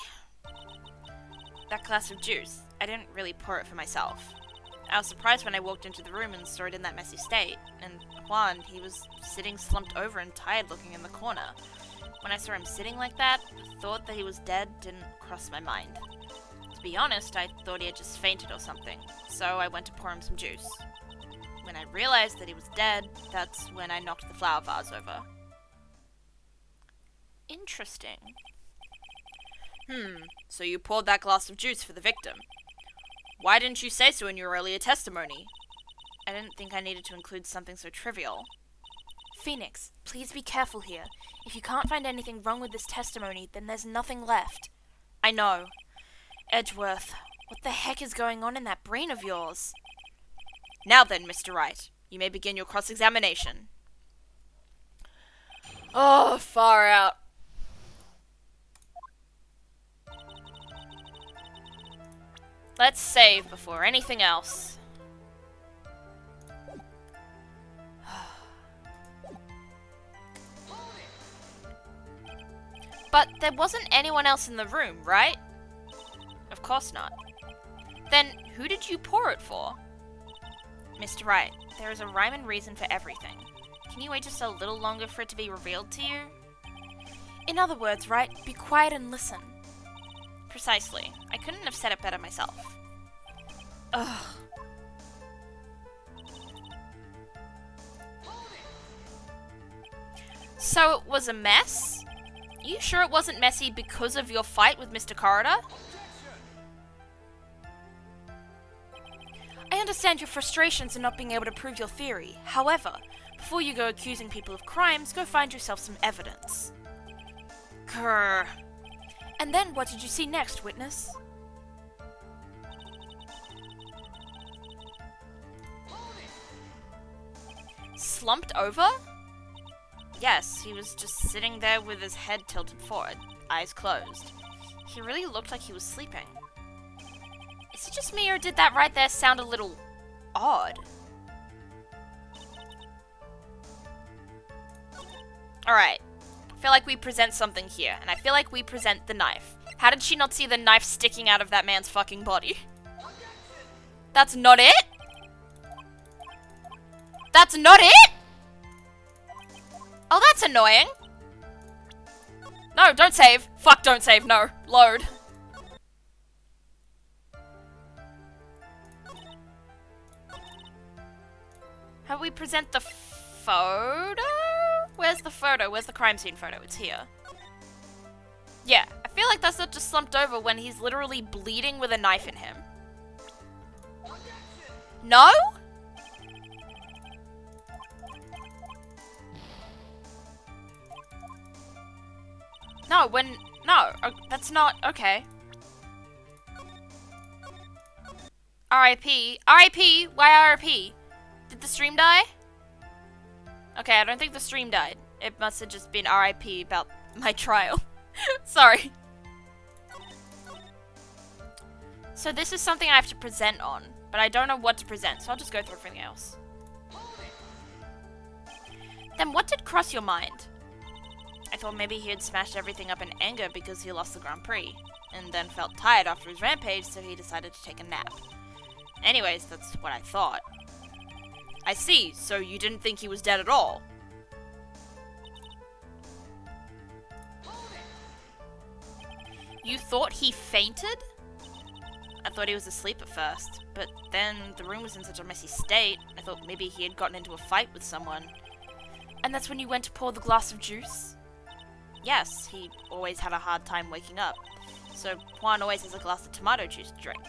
That glass of juice. I didn't really pour it for myself. I was surprised when I walked into the room and saw it in that messy state. And Juan, he was sitting slumped over and tired looking in the corner. When I saw him sitting like that, the thought that he was dead didn't cross my mind. To be honest, I thought he had just fainted or something, so I went to pour him some juice. When I realized that he was dead, that's when I knocked the flower vase over. Interesting. So you poured that glass of juice for the victim. Why didn't you say so in your earlier testimony? I didn't think I needed to include something so trivial. Phoenix, please be careful here. If you can't find anything wrong with this testimony, then there's nothing left. I know. Edgeworth, what the heck is going on in that brain of yours? Now then, Mr. Wright, you may begin your cross-examination. Oh, far out. Let's save before anything else. But there wasn't anyone else in the room, right? Of course not. Then, who did you pour it for? Mr. Wright, there is a rhyme and reason for everything. Can you wait just a little longer for it to be revealed to you? In other words, Wright, be quiet and listen. Precisely. I couldn't have said it better myself. Ugh. So it was a mess? You sure it wasn't messy because of your fight with Mr. Corridor? I understand your frustrations in not being able to prove your theory. However, before you go accusing people of crimes, go find yourself some evidence. Grr. And then what did you see next, witness? Slumped over? Yes, he was just sitting there with his head tilted forward, eyes closed. He really looked like he was sleeping. Is it just me, or did that right there sound a little odd? Alright. I feel like we present something here, and I feel like we present the knife. How did she not see the knife sticking out of that man's fucking body? That's not it? That's not it? Oh, that's annoying. No, don't save. Fuck, don't save. No. Load. How do we present the photo? Where's the photo? Where's the crime scene photo? It's here. Yeah, I feel like that's not just slumped over when he's literally bleeding with a knife in him. No? No, no, that's not, okay. R.I.P. R.I.P. Why R.I.P.? Did the stream die? Okay, I don't think the stream died. It must have just been R.I.P. about my trial. Sorry. So this is something I have to present on, but I don't know what to present, so I'll just go through everything else. Then what did cross your mind? I thought maybe he had smashed everything up in anger because he lost the Grand Prix, and then felt tired after his rampage, so he decided to take a nap. Anyways, that's what I thought. I see, so you didn't think he was dead at all? You thought he fainted? I thought he was asleep at first, but then the room was in such a messy state, I thought maybe he had gotten into a fight with someone. And that's when you went to pour the glass of juice? Yes, he always had a hard time waking up. So Juan always has a glass of tomato juice to drink.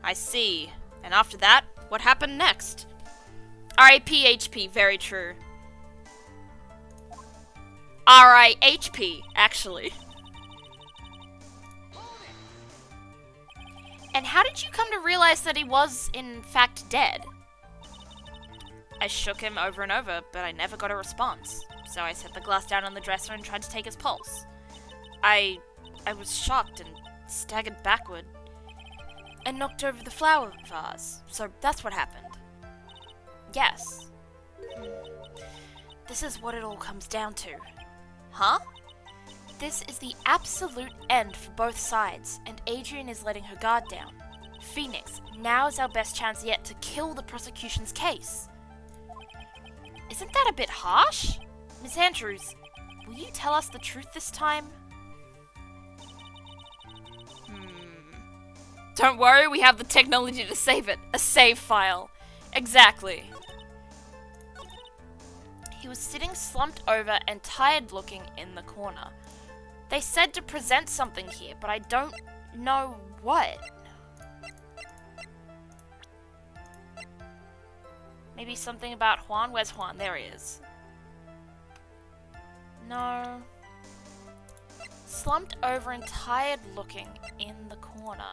I see. And after that, what happened next? R.I.P. HP, very true. R.I.H.P., actually. And how did you come to realize that he was, in fact, dead? I shook him over and over, but I never got a response. So I set the glass down on the dresser and tried to take his pulse. I was shocked and staggered backward and knocked over the flower vase. So that's what happened. Yes. This is what it all comes down to. Huh? This is the absolute end for both sides, and Adrian is letting her guard down. Phoenix, now is our best chance yet to kill the prosecution's case. Isn't that a bit harsh? Miss Andrews, will you tell us the truth this time? Don't worry, we have the technology to save it. A save file. Exactly. He was sitting slumped over and tired looking in the corner. They said to present something here, but I don't know what. Maybe something about Juan? Where's Juan? There he is. No. Slumped over and tired looking in the corner.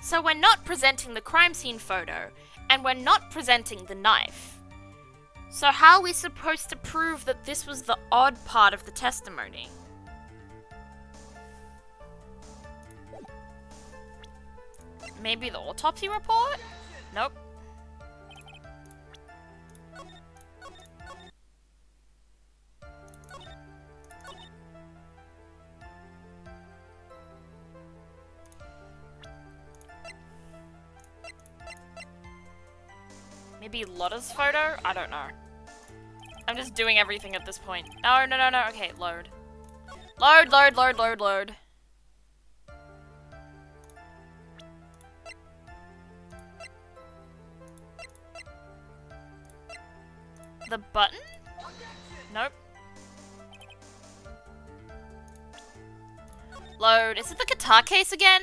So we're not presenting the crime scene photo, and we're not presenting the knife. So how are we supposed to prove that this was the odd part of the testimony? Maybe the autopsy report? Nope. Maybe Lotta's photo? I don't know. I'm just doing everything at this point. No, no, no, no. Okay, load. Load, load, load, load, load. The button? Nope. Load. Is it the guitar case again?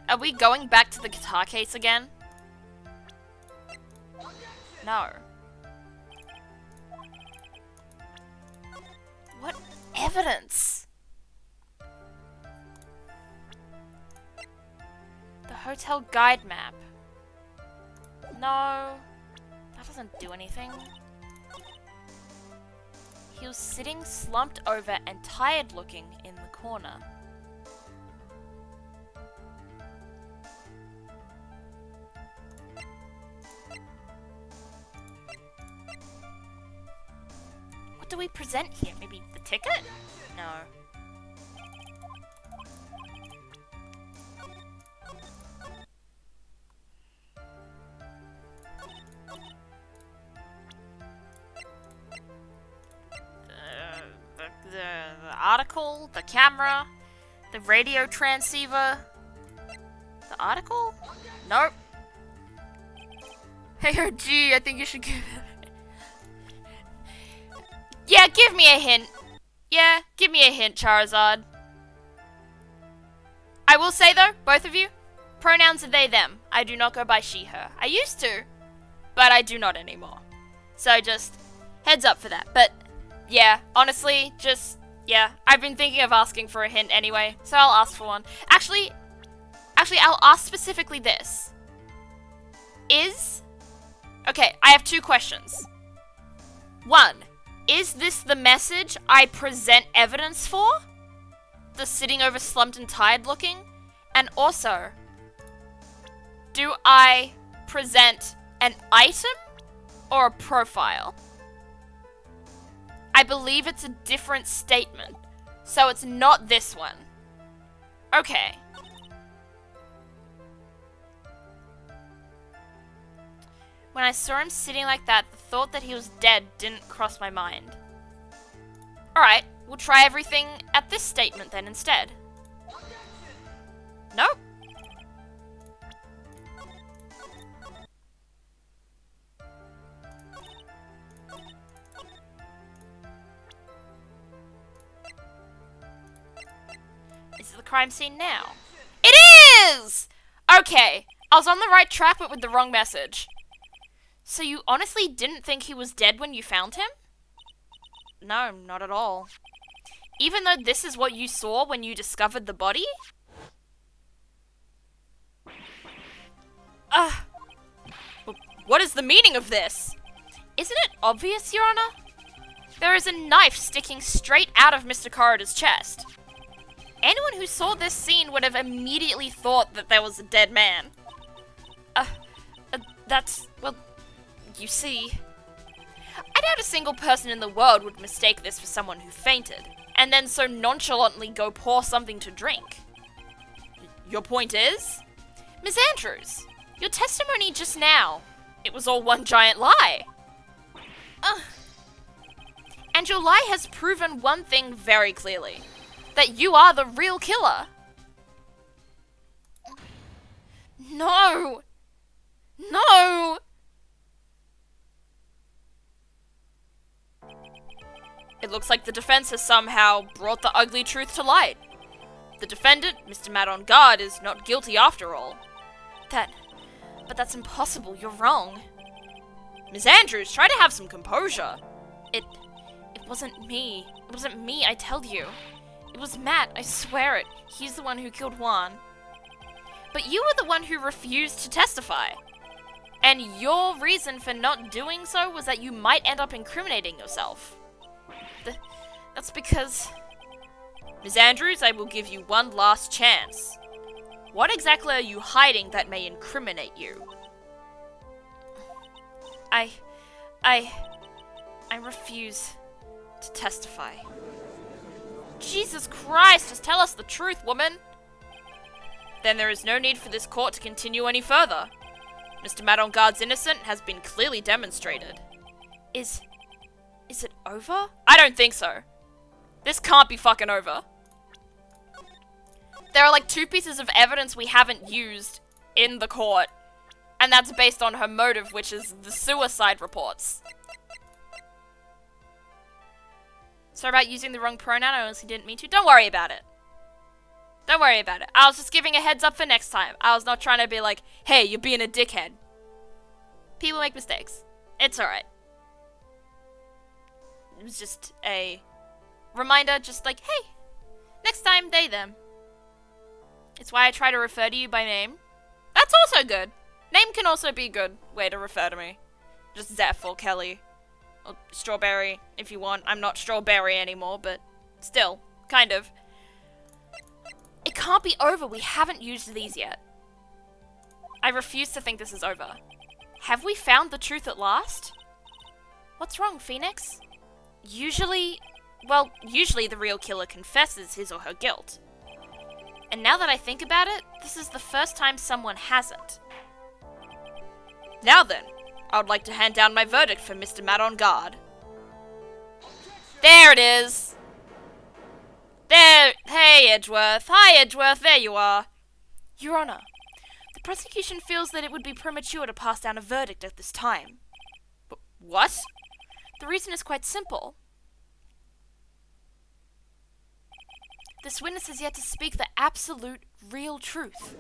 Are we going back to the guitar case again? No. What evidence? The hotel guide map. No. That doesn't do anything. He was sitting slumped over and tired looking in the corner. What do we present here? Maybe the ticket? No. The article, the camera, the radio transceiver. The article? Nope. Hey, oh, gee, I think you should give it. Yeah, give me a hint. Yeah, give me a hint, Charizard. I will say though, both of you, pronouns are they, them. I do not go by she, her. I used to, but I do not anymore. So just heads up for that. But yeah, honestly, just, yeah, I've been thinking of asking for a hint anyway, so I'll ask for one. Actually, I'll ask specifically this. Okay, I have two questions. One, is this the message I present evidence for? The sitting over slumped and tired looking? And also, do I present an item or a profile? I believe it's a different statement, so it's not this one. Okay. When I saw him sitting like that, the thought that he was dead didn't cross my mind. Alright, we'll try everything at this statement then instead. Nope, crime scene now. It is! Okay, I was on the right track but with the wrong message. So you honestly didn't think he was dead when you found him? No, not at all. Even though this is what you saw when you discovered the body? What is the meaning of this? Isn't it obvious, Your Honor? There is a knife sticking straight out of Mr. Corridor's chest. Anyone who saw this scene would have immediately thought that there was a dead man. Well, you see... I doubt a single person in the world would mistake this for someone who fainted, and then so nonchalantly go pour something to drink. Your point is? Miss Andrews, your testimony just now, it was all one giant lie. And your lie has proven one thing very clearly. That you are the real killer. No! No! It looks like the defense has somehow brought the ugly truth to light. The defendant, Mr. Matt on guard, is not guilty after all. But that's impossible, you're wrong. Miss Andrews, try to have some composure. It wasn't me. It wasn't me, I tell you. It was Matt, I swear it. He's the one who killed Juan. But you were the one who refused to testify. And your reason for not doing so was that you might end up incriminating yourself. That's because... Miss Andrews, I will give you one last chance. What exactly are you hiding that may incriminate you? I refuse to testify. Jesus Christ, just tell us the truth, woman! Then there is no need for this court to continue any further. Mr. Madongarde's innocence has been clearly demonstrated. Is it over? I don't think so. This can't be fucking over. There are like 2 pieces of evidence we haven't used in the court. And that's based on her motive, which is the suicide reports. Sorry about using the wrong pronoun, I honestly didn't mean to. Don't worry about it. Don't worry about it. I was just giving a heads up for next time. I was not trying to be like, hey, you're being a dickhead. People make mistakes. It's alright. It was just a reminder, just like, hey, next time, they, them. It's why I try to refer to you by name. That's also good. Name can also be a good way to refer to me. Just Zeph or Kelly. Or Strawberry, if you want. I'm not Strawberry anymore, but still, kind of. It can't be over. We haven't used these yet. I refuse to think this is over. Have we found the truth at last? What's wrong, Phoenix? Usually the real killer confesses his or her guilt. And now that I think about it, this is the first time someone hasn't. Now then, I would like to hand down my verdict for Mr. Matt on guard. There it is! There! Hey, Edgeworth! Hi, Edgeworth! There you are! Your Honor, the prosecution feels that it would be premature to pass down a verdict at this time. What? The reason is quite simple. This witness has yet to speak the absolute, real truth.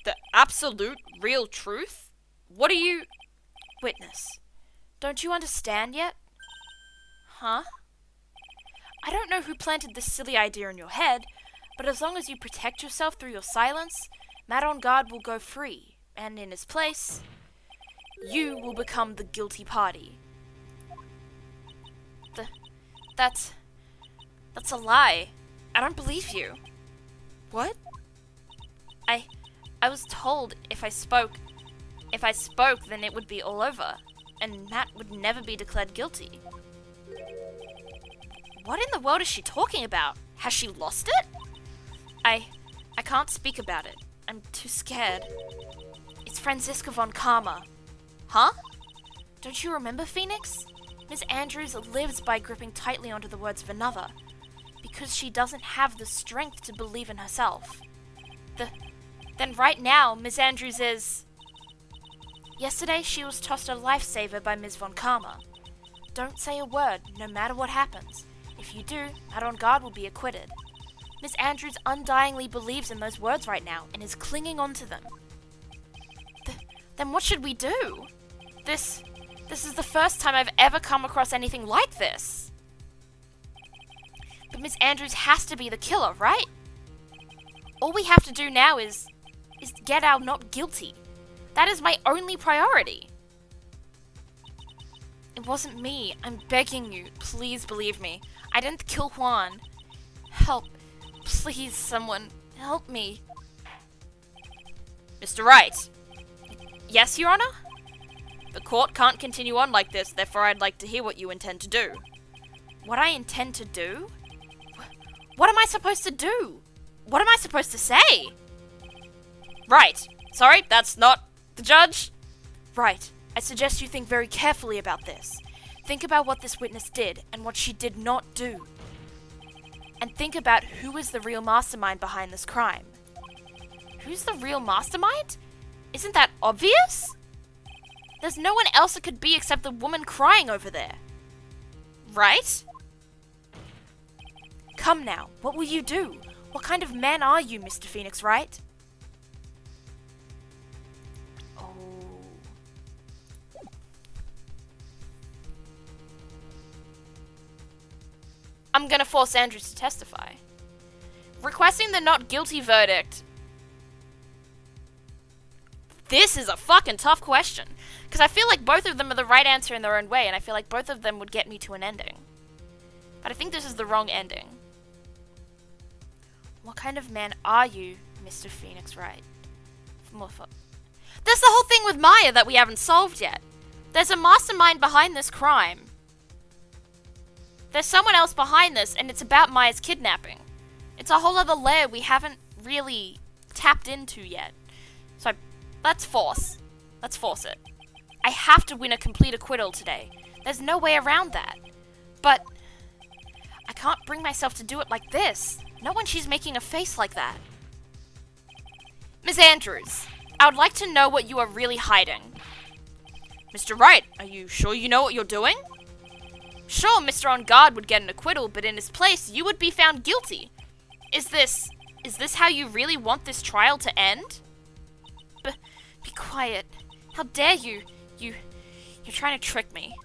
The absolute, real truth? What are you... Witness, don't you understand yet? Huh? I don't know who planted this silly idea in your head, but as long as you protect yourself through your silence, Matt on guard will go free, and in his place, you will become the guilty party. That's a lie. I don't believe you. What? I was told if I spoke, then it would be all over, and Matt would never be declared guilty. What in the world is she talking about? Has she lost it? I can't speak about it. I'm too scared. It's Franziska von Karma. Huh? Don't you remember, Phoenix? Miss Andrews lives by gripping tightly onto the words of another, because she doesn't have the strength to believe in herself. Then right now, Miss Andrews is... Yesterday, she was tossed a lifesaver by Ms. von Karma. Don't say a word, no matter what happens. If you do, that on guard will be acquitted. Miss Andrews undyingly believes in those words right now and is clinging on to them. Then what should we do? This is the first time I've ever come across anything like this. But Miss Andrews has to be the killer, right? All we have to do now is get our not guilty. That is my only priority. It wasn't me. I'm begging you. Please believe me. I didn't kill Juan. Help. Please, someone. Help me. Mr. Wright. Yes, Your Honor? The court can't continue on like this, therefore I'd like to hear what you intend to do. What I intend to do? What am I supposed to do? What am I supposed to say? Right. Sorry, that's not the judge. Right. I suggest you think very carefully about this. Think about what this witness did and what she did not do. And think about who is the real mastermind behind this crime. Who's the real mastermind? Isn't that obvious? There's no one else it could be except the woman crying over there. Right? Come now, what will you do? What kind of man are you, Mr. Phoenix Wright? Oh. I'm gonna force Andrews to testify. Requesting the not guilty verdict. This is a fucking tough question. Because I feel like both of them are the right answer in their own way, and I feel like both of them would get me to an ending. But I think this is the wrong ending. What kind of man are you, Mr. Phoenix Wright? That's the whole thing with Maya that we haven't solved yet. There's a mastermind behind this crime. There's someone else behind this, and it's about Maya's kidnapping. It's a whole other layer we haven't really tapped into yet. So, let's force it. I have to win a complete acquittal today. There's no way around that. But I can't bring myself to do it like this. Not when she's making a face like that. Miss Andrews, I would like to know what you are really hiding. Mr. Wright, are you sure you know what you're doing? Sure, Mr. On Guard would get an acquittal, but in his place, you would be found guilty. Is this how you really want this trial to end? Be quiet. How dare you? You're trying to trick me.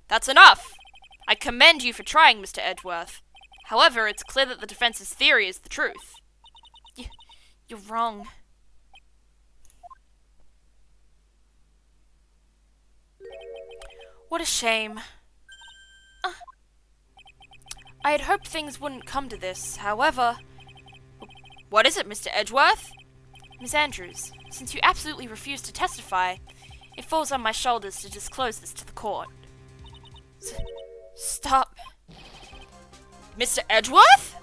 That's enough! I commend you for trying, Mr. Edgeworth. However, it's clear that the defense's theory is the truth. You're wrong. What a shame. I had hoped things wouldn't come to this, however... What is it, Mr. Edgeworth? Miss Andrews, since you absolutely refuse to testify, it falls on my shoulders to disclose this to the court. Stop. Mr. Edgeworth?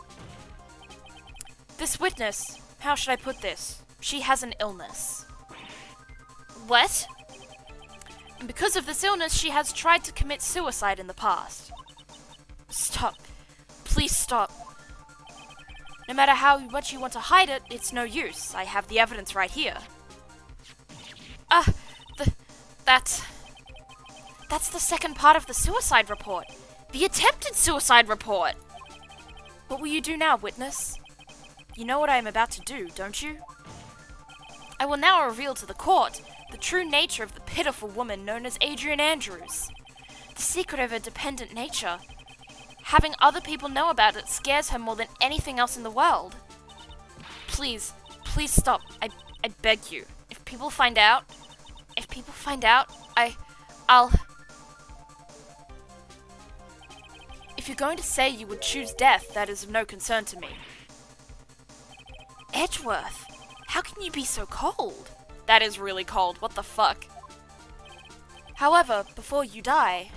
This witness, how should I put this? She has an illness. What? And because of this illness, she has tried to commit suicide in the past. Stop. Please stop. No matter how much you want to hide it, it's no use. I have the evidence right here. That's the second part of the suicide report. The attempted suicide report. What will you do now, witness? You know what I am about to do, don't you? I will now reveal to the court the true nature of the pitiful woman known as Adrian Andrews. The secret of her dependent nature. Having other people know about it scares her more than anything else in the world. Please stop. I beg you. If people find out, I'll... If you're going to say you would choose death, that is of no concern to me. Edgeworth, how can you be so cold? That is really cold. What the fuck? However, before you die,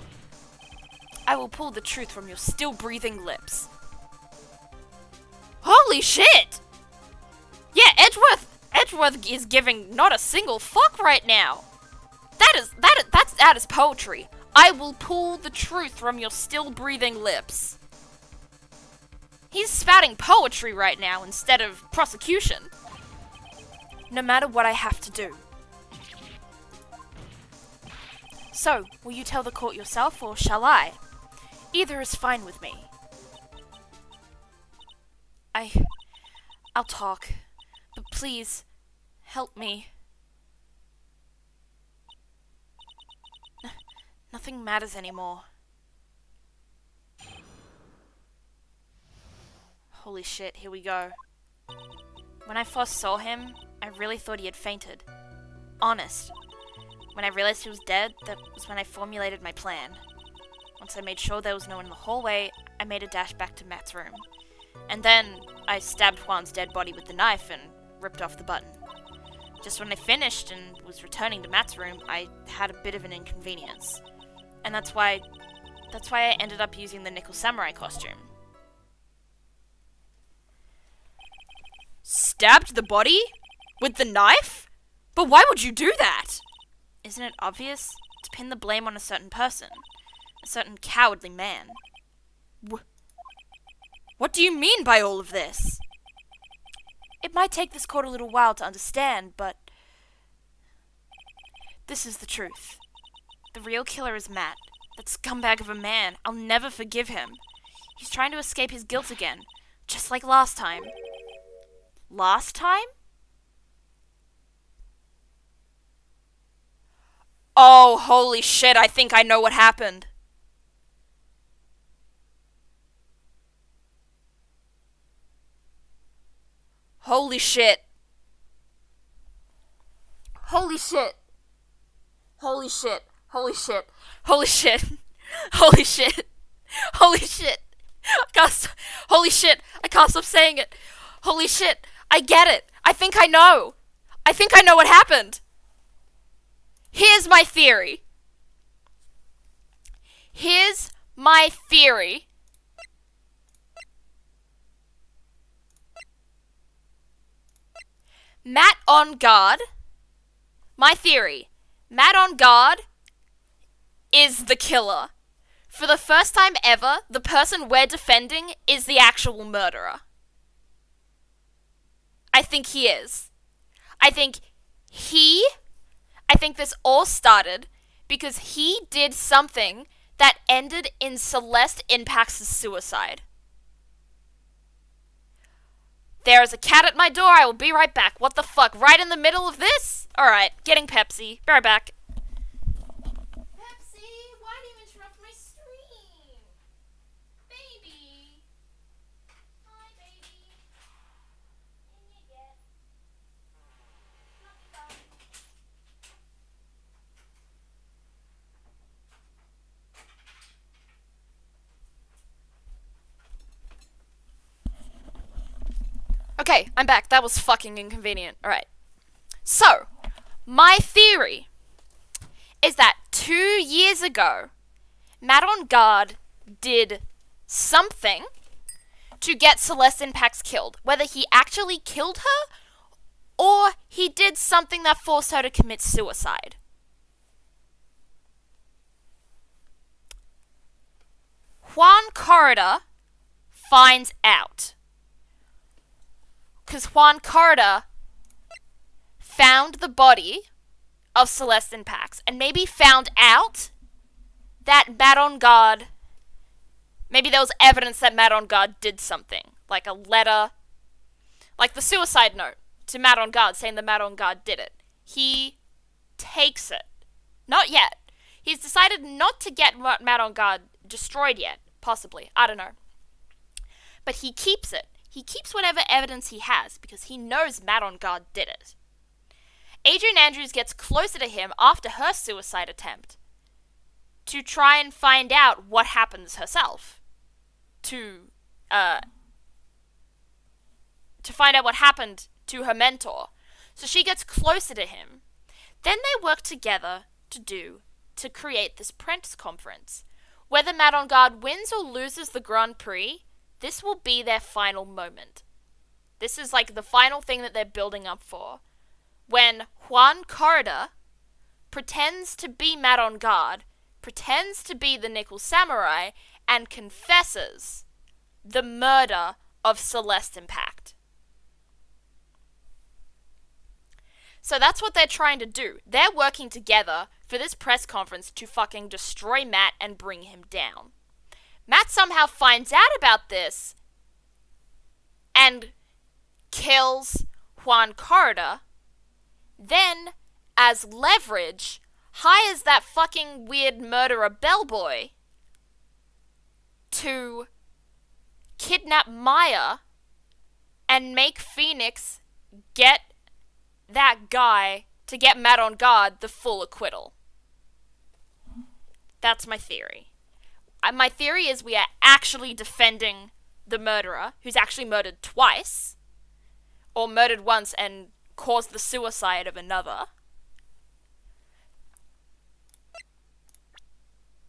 I will pull the truth from your still breathing lips. Holy shit! Yeah, Edgeworth is giving not a single fuck right now. That is poetry. I will pull the truth from your still breathing lips. He's spouting poetry right now instead of prosecution. No matter what I have to do. So, will you tell the court yourself, or shall I? Either is fine with me. I'll talk, but please, help me. Nothing matters anymore. Holy shit, here we go. When I first saw him, I really thought he had fainted. Honest. When I realized he was dead, that was when I formulated my plan. Once I made sure there was no one in the hallway, I made a dash back to Matt's room. And then, I stabbed Juan's dead body with the knife and ripped off the button. Just when I finished and was returning to Matt's room, I had a bit of an inconvenience. And that's why I ended up using the Nickel Samurai costume. Stabbed the body? With the knife? But why would you do that? Isn't it obvious? To pin the blame on a certain person. A certain cowardly man. What do you mean by all of this? It might take this court a little while to understand, but this is the truth. The real killer is Matt. That scumbag of a man. I'll never forgive him. He's trying to escape his guilt again, just like last time. Last time? Oh, holy shit, I think I know what happened. Holy shit. Holy shit. Holy shit. Holy shit. Holy shit. Holy shit. Holy shit. Holy shit. I can't stop saying it. Holy shit. I get it. I think I know. I think I know what happened. Here's my theory. Here's my theory. Matt on guard. My theory. Matt on guard is the killer. For the first time ever, the person we're defending is the actual murderer. I think he is. I think this all started because he did something that ended in Celeste Impact's suicide. There is a cat at my door. I will be right back. What the fuck? Right in the middle of this? Alright, getting Pepsi. Be right back. Pepsi, why do you interrupt my stream? Baby. Hi, baby. In you get. Okay, I'm back. That was fucking inconvenient. Alright. So, my theory is that 2 years ago, Matt on guard did something to get Celeste Impacts killed. Whether he actually killed her, or he did something that forced her to commit suicide. Juan Corrida finds out. Because Juan Corrida found the body of Celeste Impacts and maybe found out that Matt on guard, maybe there was evidence that Matt on guard did something, like a letter, like the suicide note to Matt on guard saying that Matt on guard did it. He takes it. Not yet. He's decided not to get Matt on guard destroyed yet, possibly. I don't know. But he keeps it. He keeps whatever evidence he has because he knows Matt on guard did it. Adrian Andrews gets closer to him after her suicide attempt to try and find out what happens herself. To find out what happened to her mentor. So she gets closer to him. Then they work together to create this press conference. Whether Matt on guard wins or loses the Grand Prix, this will be their final moment. This is like the final thing that they're building up for. When Juan Corrida pretends to be Matt on guard, pretends to be the Nickel Samurai, and confesses the murder of Celeste Impact. So that's what they're trying to do. They're working together for this press conference to fucking destroy Matt and bring him down. Matt somehow finds out about this and kills Juan Carter, then, as leverage, hires that fucking weird murderer bellboy to kidnap Maya and make Phoenix get that guy, to get Matt on guard, the full acquittal. That's my theory. My theory is we are actually defending the murderer, who's actually murdered twice, or murdered once and caused the suicide of another.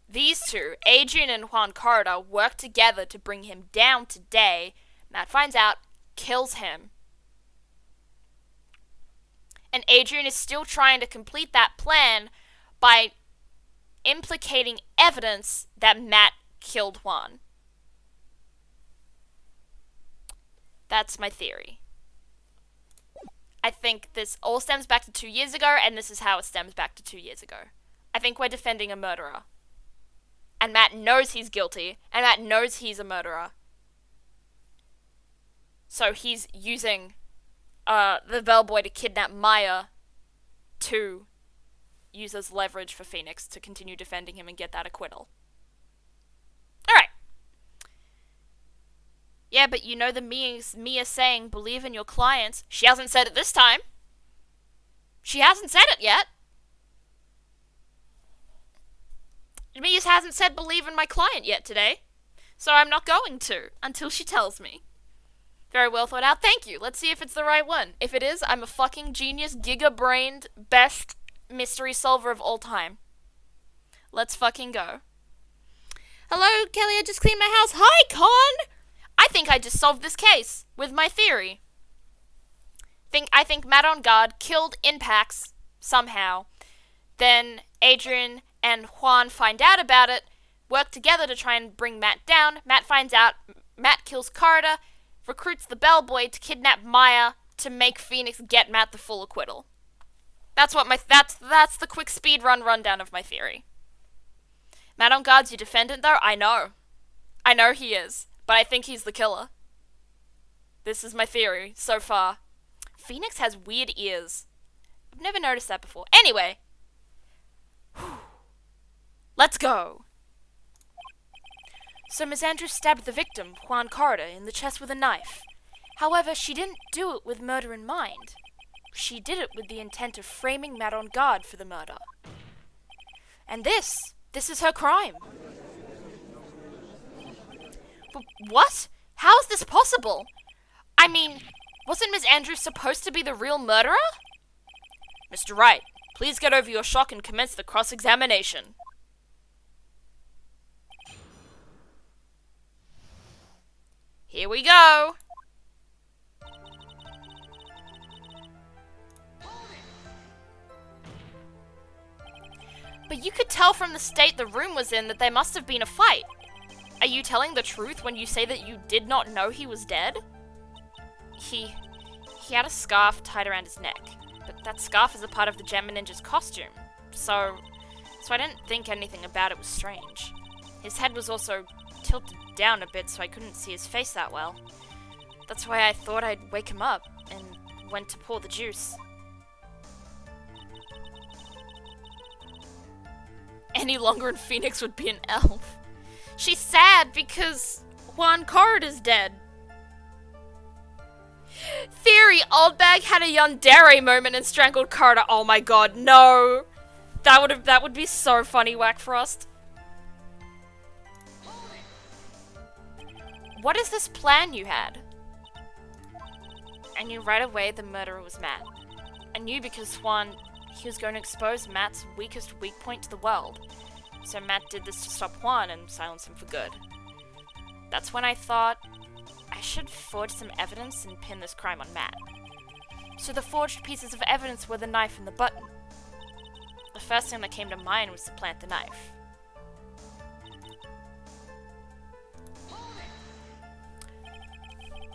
These two, Adrian and Juan Carter, work together to bring him down today. Matt finds out, kills him. And Adrian is still trying to complete that plan by implicating evidence that Matt killed Juan. That's my theory. I think this all stems back to 2 years ago, and this is how it stems back to 2 years ago. I think we're defending a murderer. And Matt knows he's guilty, and Matt knows he's a murderer. So he's using the bellboy to kidnap Maya to use as leverage for Phoenix to continue defending him and get that acquittal. Alright. Yeah, but you know the Mia saying, believe in your clients. She hasn't said it this time. She hasn't said it yet. Mia hasn't said believe in my client yet today. So I'm not going to, until she tells me. Very well thought out. Thank you. Let's see if it's the right one. If it is, I'm a fucking genius, giga-brained, best mystery solver of all time. Let's fucking go. Hello, Kelly, I just cleaned my house. Hi, Con! I think I just solved this case with my theory. I think Matt on guard killed Inpax somehow. Then Adrian and Juan find out about it, work together to try and bring Matt down. Matt finds out, Matt kills Carter, recruits the bellboy to kidnap Maya to make Phoenix get Matt the full acquittal. That's the quick speed rundown of my theory. Matt on guard's your defendant though? I know he is, but I think he's the killer. This is my theory so far. Phoenix has weird ears. I've never noticed that before. Anyway. Let's go. So Miss Andrews stabbed the victim, Juan Carter, in the chest with a knife. However, she didn't do it with murder in mind. She did it with the intent of framing Matt on guard for the murder. And this is her crime. But what? How is this possible? I mean, wasn't Miss Andrews supposed to be the real murderer? Mr. Wright, please get over your shock and commence the cross-examination. Here we go. But you could tell from the state the room was in that there must have been a fight. Are you telling the truth when you say that you did not know he was dead? He had a scarf tied around his neck, but that scarf is a part of the Gemma Ninja's costume, so I didn't think anything about it was strange. His head was also tilted down a bit so I couldn't see his face that well. That's why I thought I'd wake him up and went to pour the juice. Any longer and Phoenix would be an elf. She's sad because Juan Carter's dead. Theory, Oldbag had a yandere moment and strangled Carter. Oh my god, no. That would be so funny, Whackfrost. What is this plan you had? I knew right away the murderer was Matt. I knew because he was going to expose Matt's weakest weak point to the world. So Matt did this to stop Juan and silence him for good. That's when I thought I should forge some evidence and pin this crime on Matt. So the forged pieces of evidence were the knife and the button. The first thing that came to mind was to plant the knife.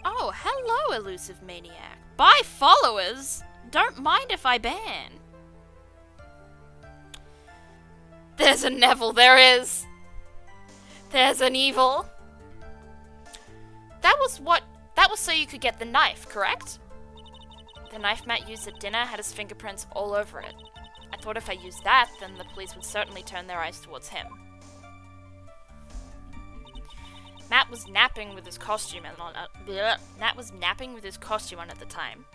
Oh, hello, elusive maniac. Bye, followers! Don't mind if I ban. There's a Neville, there is! There's an evil. That was so you could get the knife, correct? The knife Matt used at dinner had his fingerprints all over it. I thought if I used that, then the police would certainly turn their eyes towards him. Matt was napping with his costume on at the time.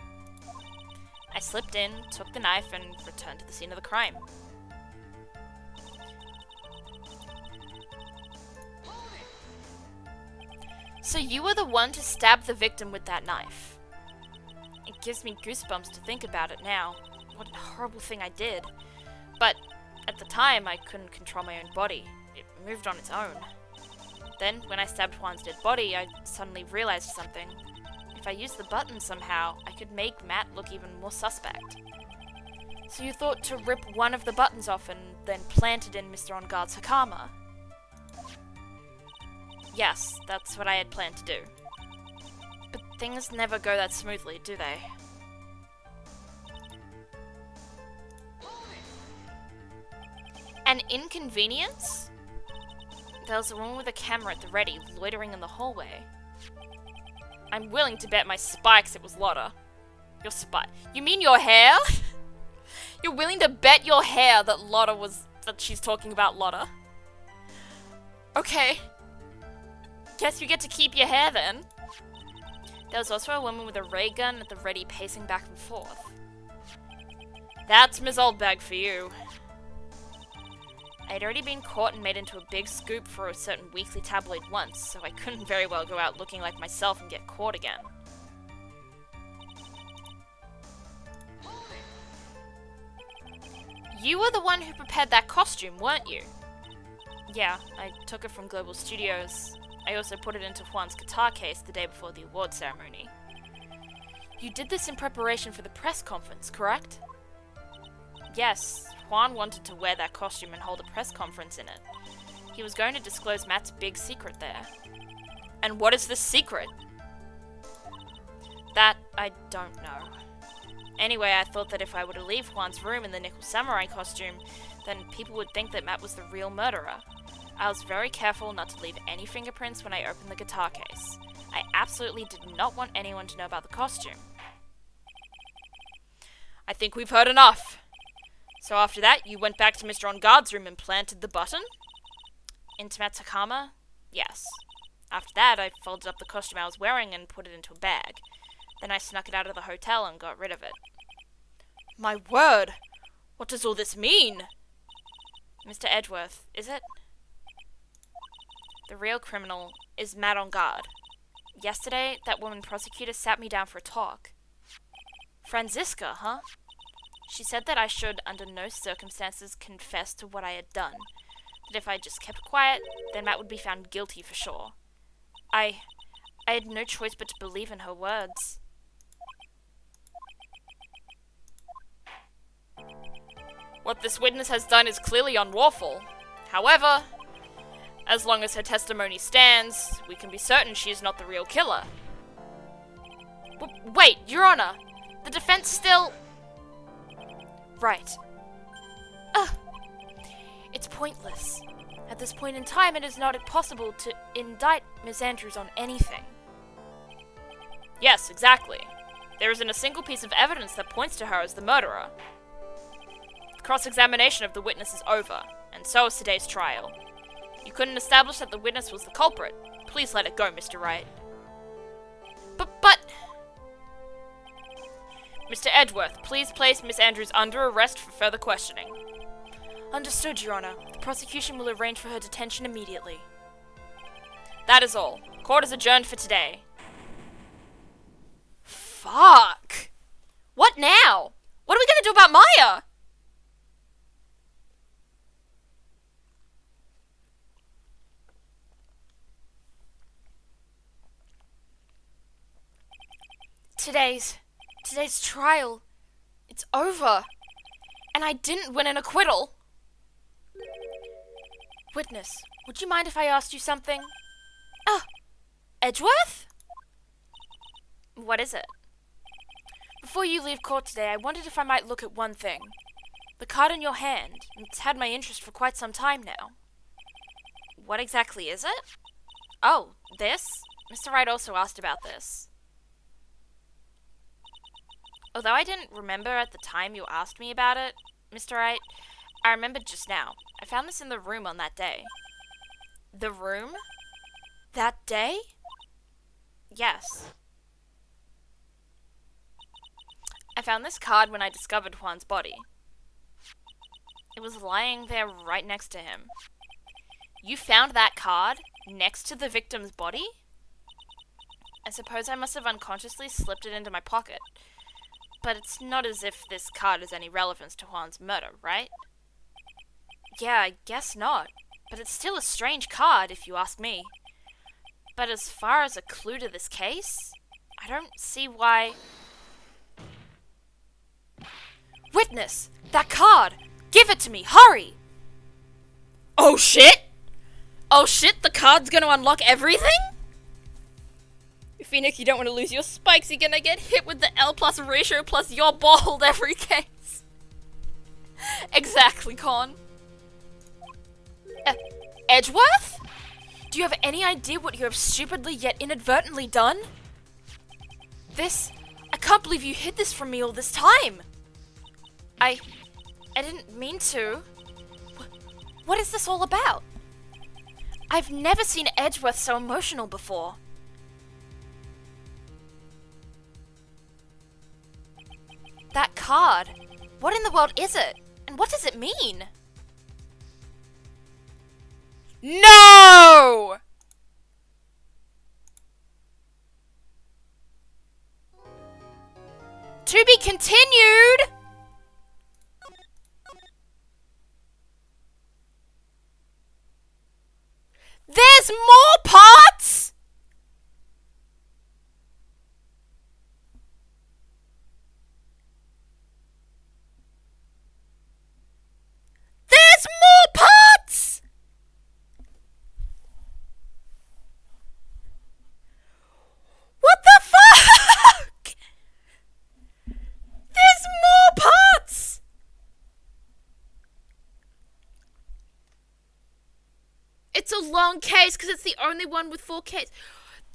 I slipped in, took the knife, and returned to the scene of the crime. So you were the one to stab the victim with that knife. It gives me goosebumps to think about it now. What a horrible thing I did. But at the time, I couldn't control my own body. It moved on its own. Then, when I stabbed Juan's dead body, I suddenly realized something. If I used the button somehow, I could make Matt look even more suspect. So you thought to rip one of the buttons off and then plant it in Mr. On Guard's Hakama? Yes, that's what I had planned to do. But things never go that smoothly, do they? An inconvenience? There was a woman with a camera at the ready, loitering in the hallway. I'm willing to bet my spikes it was Lotta. Your You mean your hair? You're willing to bet your hair that she's talking about Lotta? Okay. Guess you get to keep your hair then. There was also a woman with a ray gun at the ready, pacing back and forth. That's Ms. Oldbag for you. I'd already been caught and made into a big scoop for a certain weekly tabloid once, so I couldn't very well go out looking like myself and get caught again. You were the one who prepared that costume, weren't you? Yeah, I took it from Global Studios. I also put it into Juan's guitar case the day before the award ceremony. You did this in preparation for the press conference, correct? Yes, Juan wanted to wear that costume and hold a press conference in it. He was going to disclose Matt's big secret there. And what is this secret? That I don't know. Anyway, I thought that if I were to leave Juan's room in the Nickel Samurai costume, then people would think that Matt was the real murderer. I was very careful not to leave any fingerprints when I opened the guitar case. I absolutely did not want anyone to know about the costume. I think we've heard enough. So after that, you went back to Mr. On Guard's room and planted the button? Into Matt's Hakama? Yes. After that, I folded up the costume I was wearing and put it into a bag. Then I snuck it out of the hotel and got rid of it. My word! What does all this mean? Mr. Edgeworth, is it? The real criminal is Matt On Guard. Yesterday, that woman prosecutor sat me down for a talk. Franziska, huh? She said that I should, under no circumstances, confess to what I had done. That if I just kept quiet, then Matt would be found guilty for sure. I had no choice but to believe in her words. What this witness has done is clearly unlawful. However, as long as her testimony stands, we can be certain she is not the real killer. Wait, Your Honor! The defense still... Right. It's pointless. At this point in time, it is not possible to indict Miss Andrews on anything. Yes, exactly. There isn't a single piece of evidence that points to her as the murderer. The cross-examination of the witness is over, and so is today's trial. You couldn't establish that the witness was the culprit. Please let it go, Mr. Wright. But... Mr. Edgeworth, please place Miss Andrews under arrest for further questioning. Understood, Your Honor. The prosecution will arrange for her detention immediately. That is all. Court is adjourned for today. Fuck! What now? What are we gonna do about Maya? Today's trial. It's over. And I didn't win an acquittal. Witness, would you mind if I asked you something? Edgeworth? What is it? Before you leave court today, I wondered if I might look at one thing. The card in your hand. It's had my interest for quite some time now. What exactly is it? Oh, this? Mr. Wright also asked about this. Although I didn't remember at the time you asked me about it, Mr. Wright, I remembered just now. I found this in the room on that day. The room? That day? Yes. I found this card when I discovered Juan's body. It was lying there right next to him. You found that card next to the victim's body? I suppose I must have unconsciously slipped it into my pocket. But it's not as if this card has any relevance to Juan's murder, right? Yeah, I guess not. But it's still a strange card, if you ask me. But as far as a clue to this case, I don't see why... Witness! That card! Give it to me! Hurry! Oh shit! Oh shit, the card's gonna unlock everything? Phoenix, you don't want to lose your spikes. You're gonna get hit with the L plus ratio plus you're bald every case. Exactly, Con. Edgeworth? Do you have any idea what you have stupidly yet inadvertently done? I can't believe you hid this from me all this time. I didn't mean to. What is this all about? I've never seen Edgeworth so emotional before. That card. What in the world is it? And what does it mean? No! To be continued! There's more parts?! There's more parts! What the fuck? There's more parts! It's a long case because it's the only one with 4 Ks.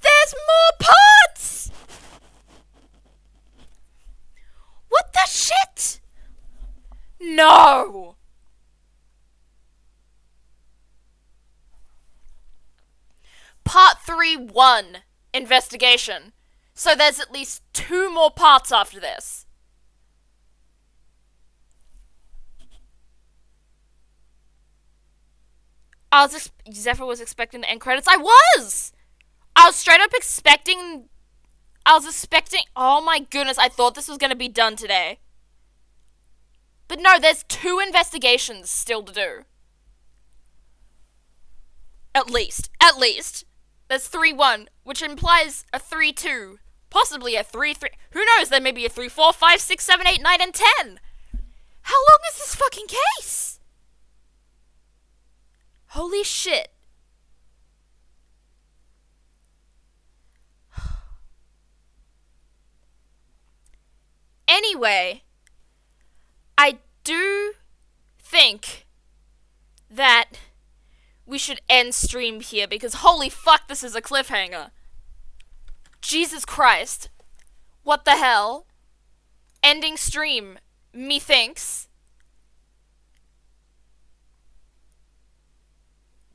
There's more parts! What the shit? No! Part 3-1, investigation. So there's at least 2 more parts after this. Zephyr was expecting the end credits. I was straight up expecting, oh my goodness, I thought this was going to be done today. But no, there's 2 investigations still to do. At least. There's 3-1, which implies a 3-2. Possibly a 3-3. Who knows, there may be a 3-4, 5, 6, 7, 8, 9, and 10. How long is this fucking case? Holy shit. Anyway, I do think that we should end stream here because holy fuck, this is a cliffhanger. Jesus Christ. What the hell? Ending stream, methinks.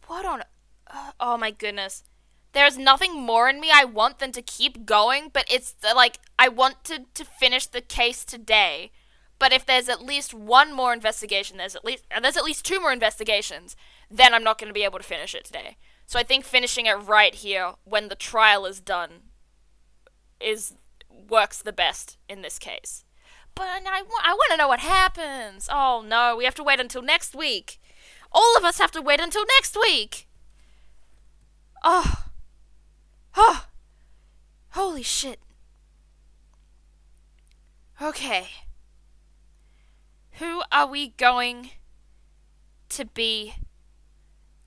What on... oh my goodness. There's nothing more in me I want than to keep going, but it's like, I want to finish the case today. But if there's at least 1 more investigation, there's at least 2 more investigations, then I'm not going to be able to finish it today. So I think finishing it right here, when the trial is done, works the best in this case. But I want to know what happens. Oh no, we have to wait until next week. All of us have to wait until next week. Oh. Holy shit. Okay. Who are we going to be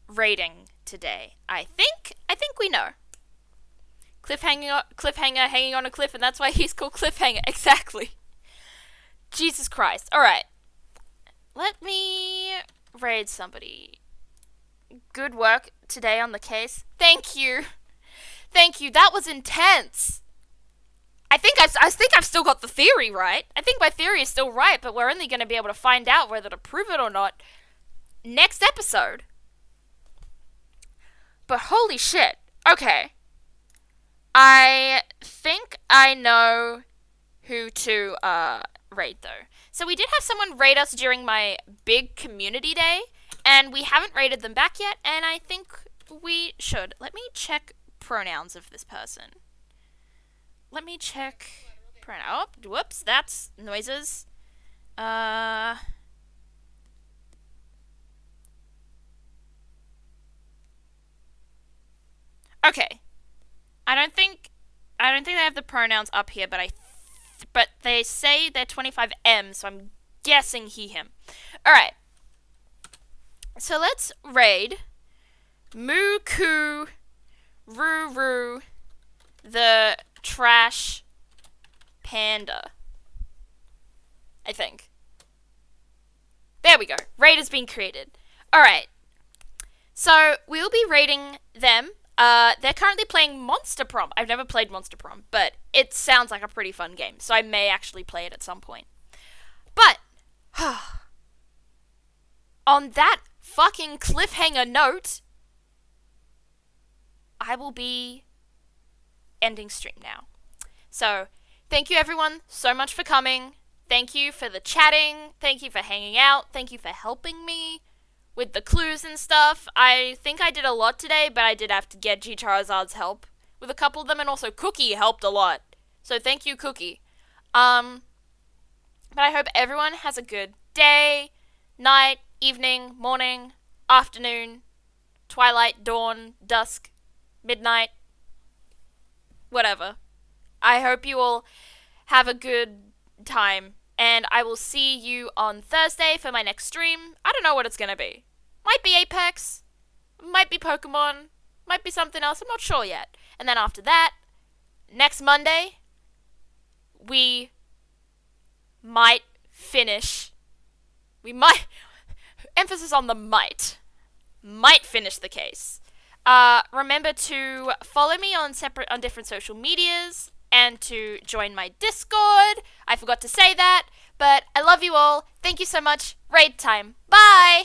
rating today? I think we know. Cliffhanger hanging on a cliff, and that's why he's called Cliffhanger. Exactly. Jesus Christ. Alright. Let me raid somebody. Good work today on the case. Thank you. Thank you. That was intense. I think I've still got the theory right. I think my theory is still right, but we're only going to be able to find out whether to prove it or not next episode. But holy shit. Okay. I think I know who to raid though. So we did have someone raid us during my big community day, and we haven't raided them back yet, and I think we should. Let me check pronouns of this person. Let me check pronoun. Oh, whoops, that's noises. Okay. I don't think they have the pronouns up here, but but they say they're 25M, so I'm guessing he, him. Alright. So let's raid Moo Coo Roo the Trash Panda. I think. There we go. Raid has been created. Alright. So we'll be raiding them. They're currently playing Monster Prom. I've never played Monster Prom, but it sounds like a pretty fun game, so I may actually play it at some point. But, on that fucking cliffhanger note, I will be ending stream now. So, thank you everyone so much for coming. Thank you for the chatting. Thank you for hanging out. Thank you for helping me with the clues and stuff. I think I did a lot today, but I did have to get G Charizard's help with a couple of them, and also Cookie helped a lot. So thank you, Cookie. But I hope everyone has a good day, night, evening, morning, afternoon, twilight, dawn, dusk, midnight, whatever. I hope you all have a good time, and I will see you on Thursday for my next stream. I don't know what it's gonna be. Might be Apex, might be Pokemon, might be something else, I'm not sure yet. And then after that, next Monday, we might finish, emphasis on the might finish the case. Remember to follow me on different social medias, and to join my Discord. I forgot to say that, but I love you all. Thank you so much. Raid time. Bye!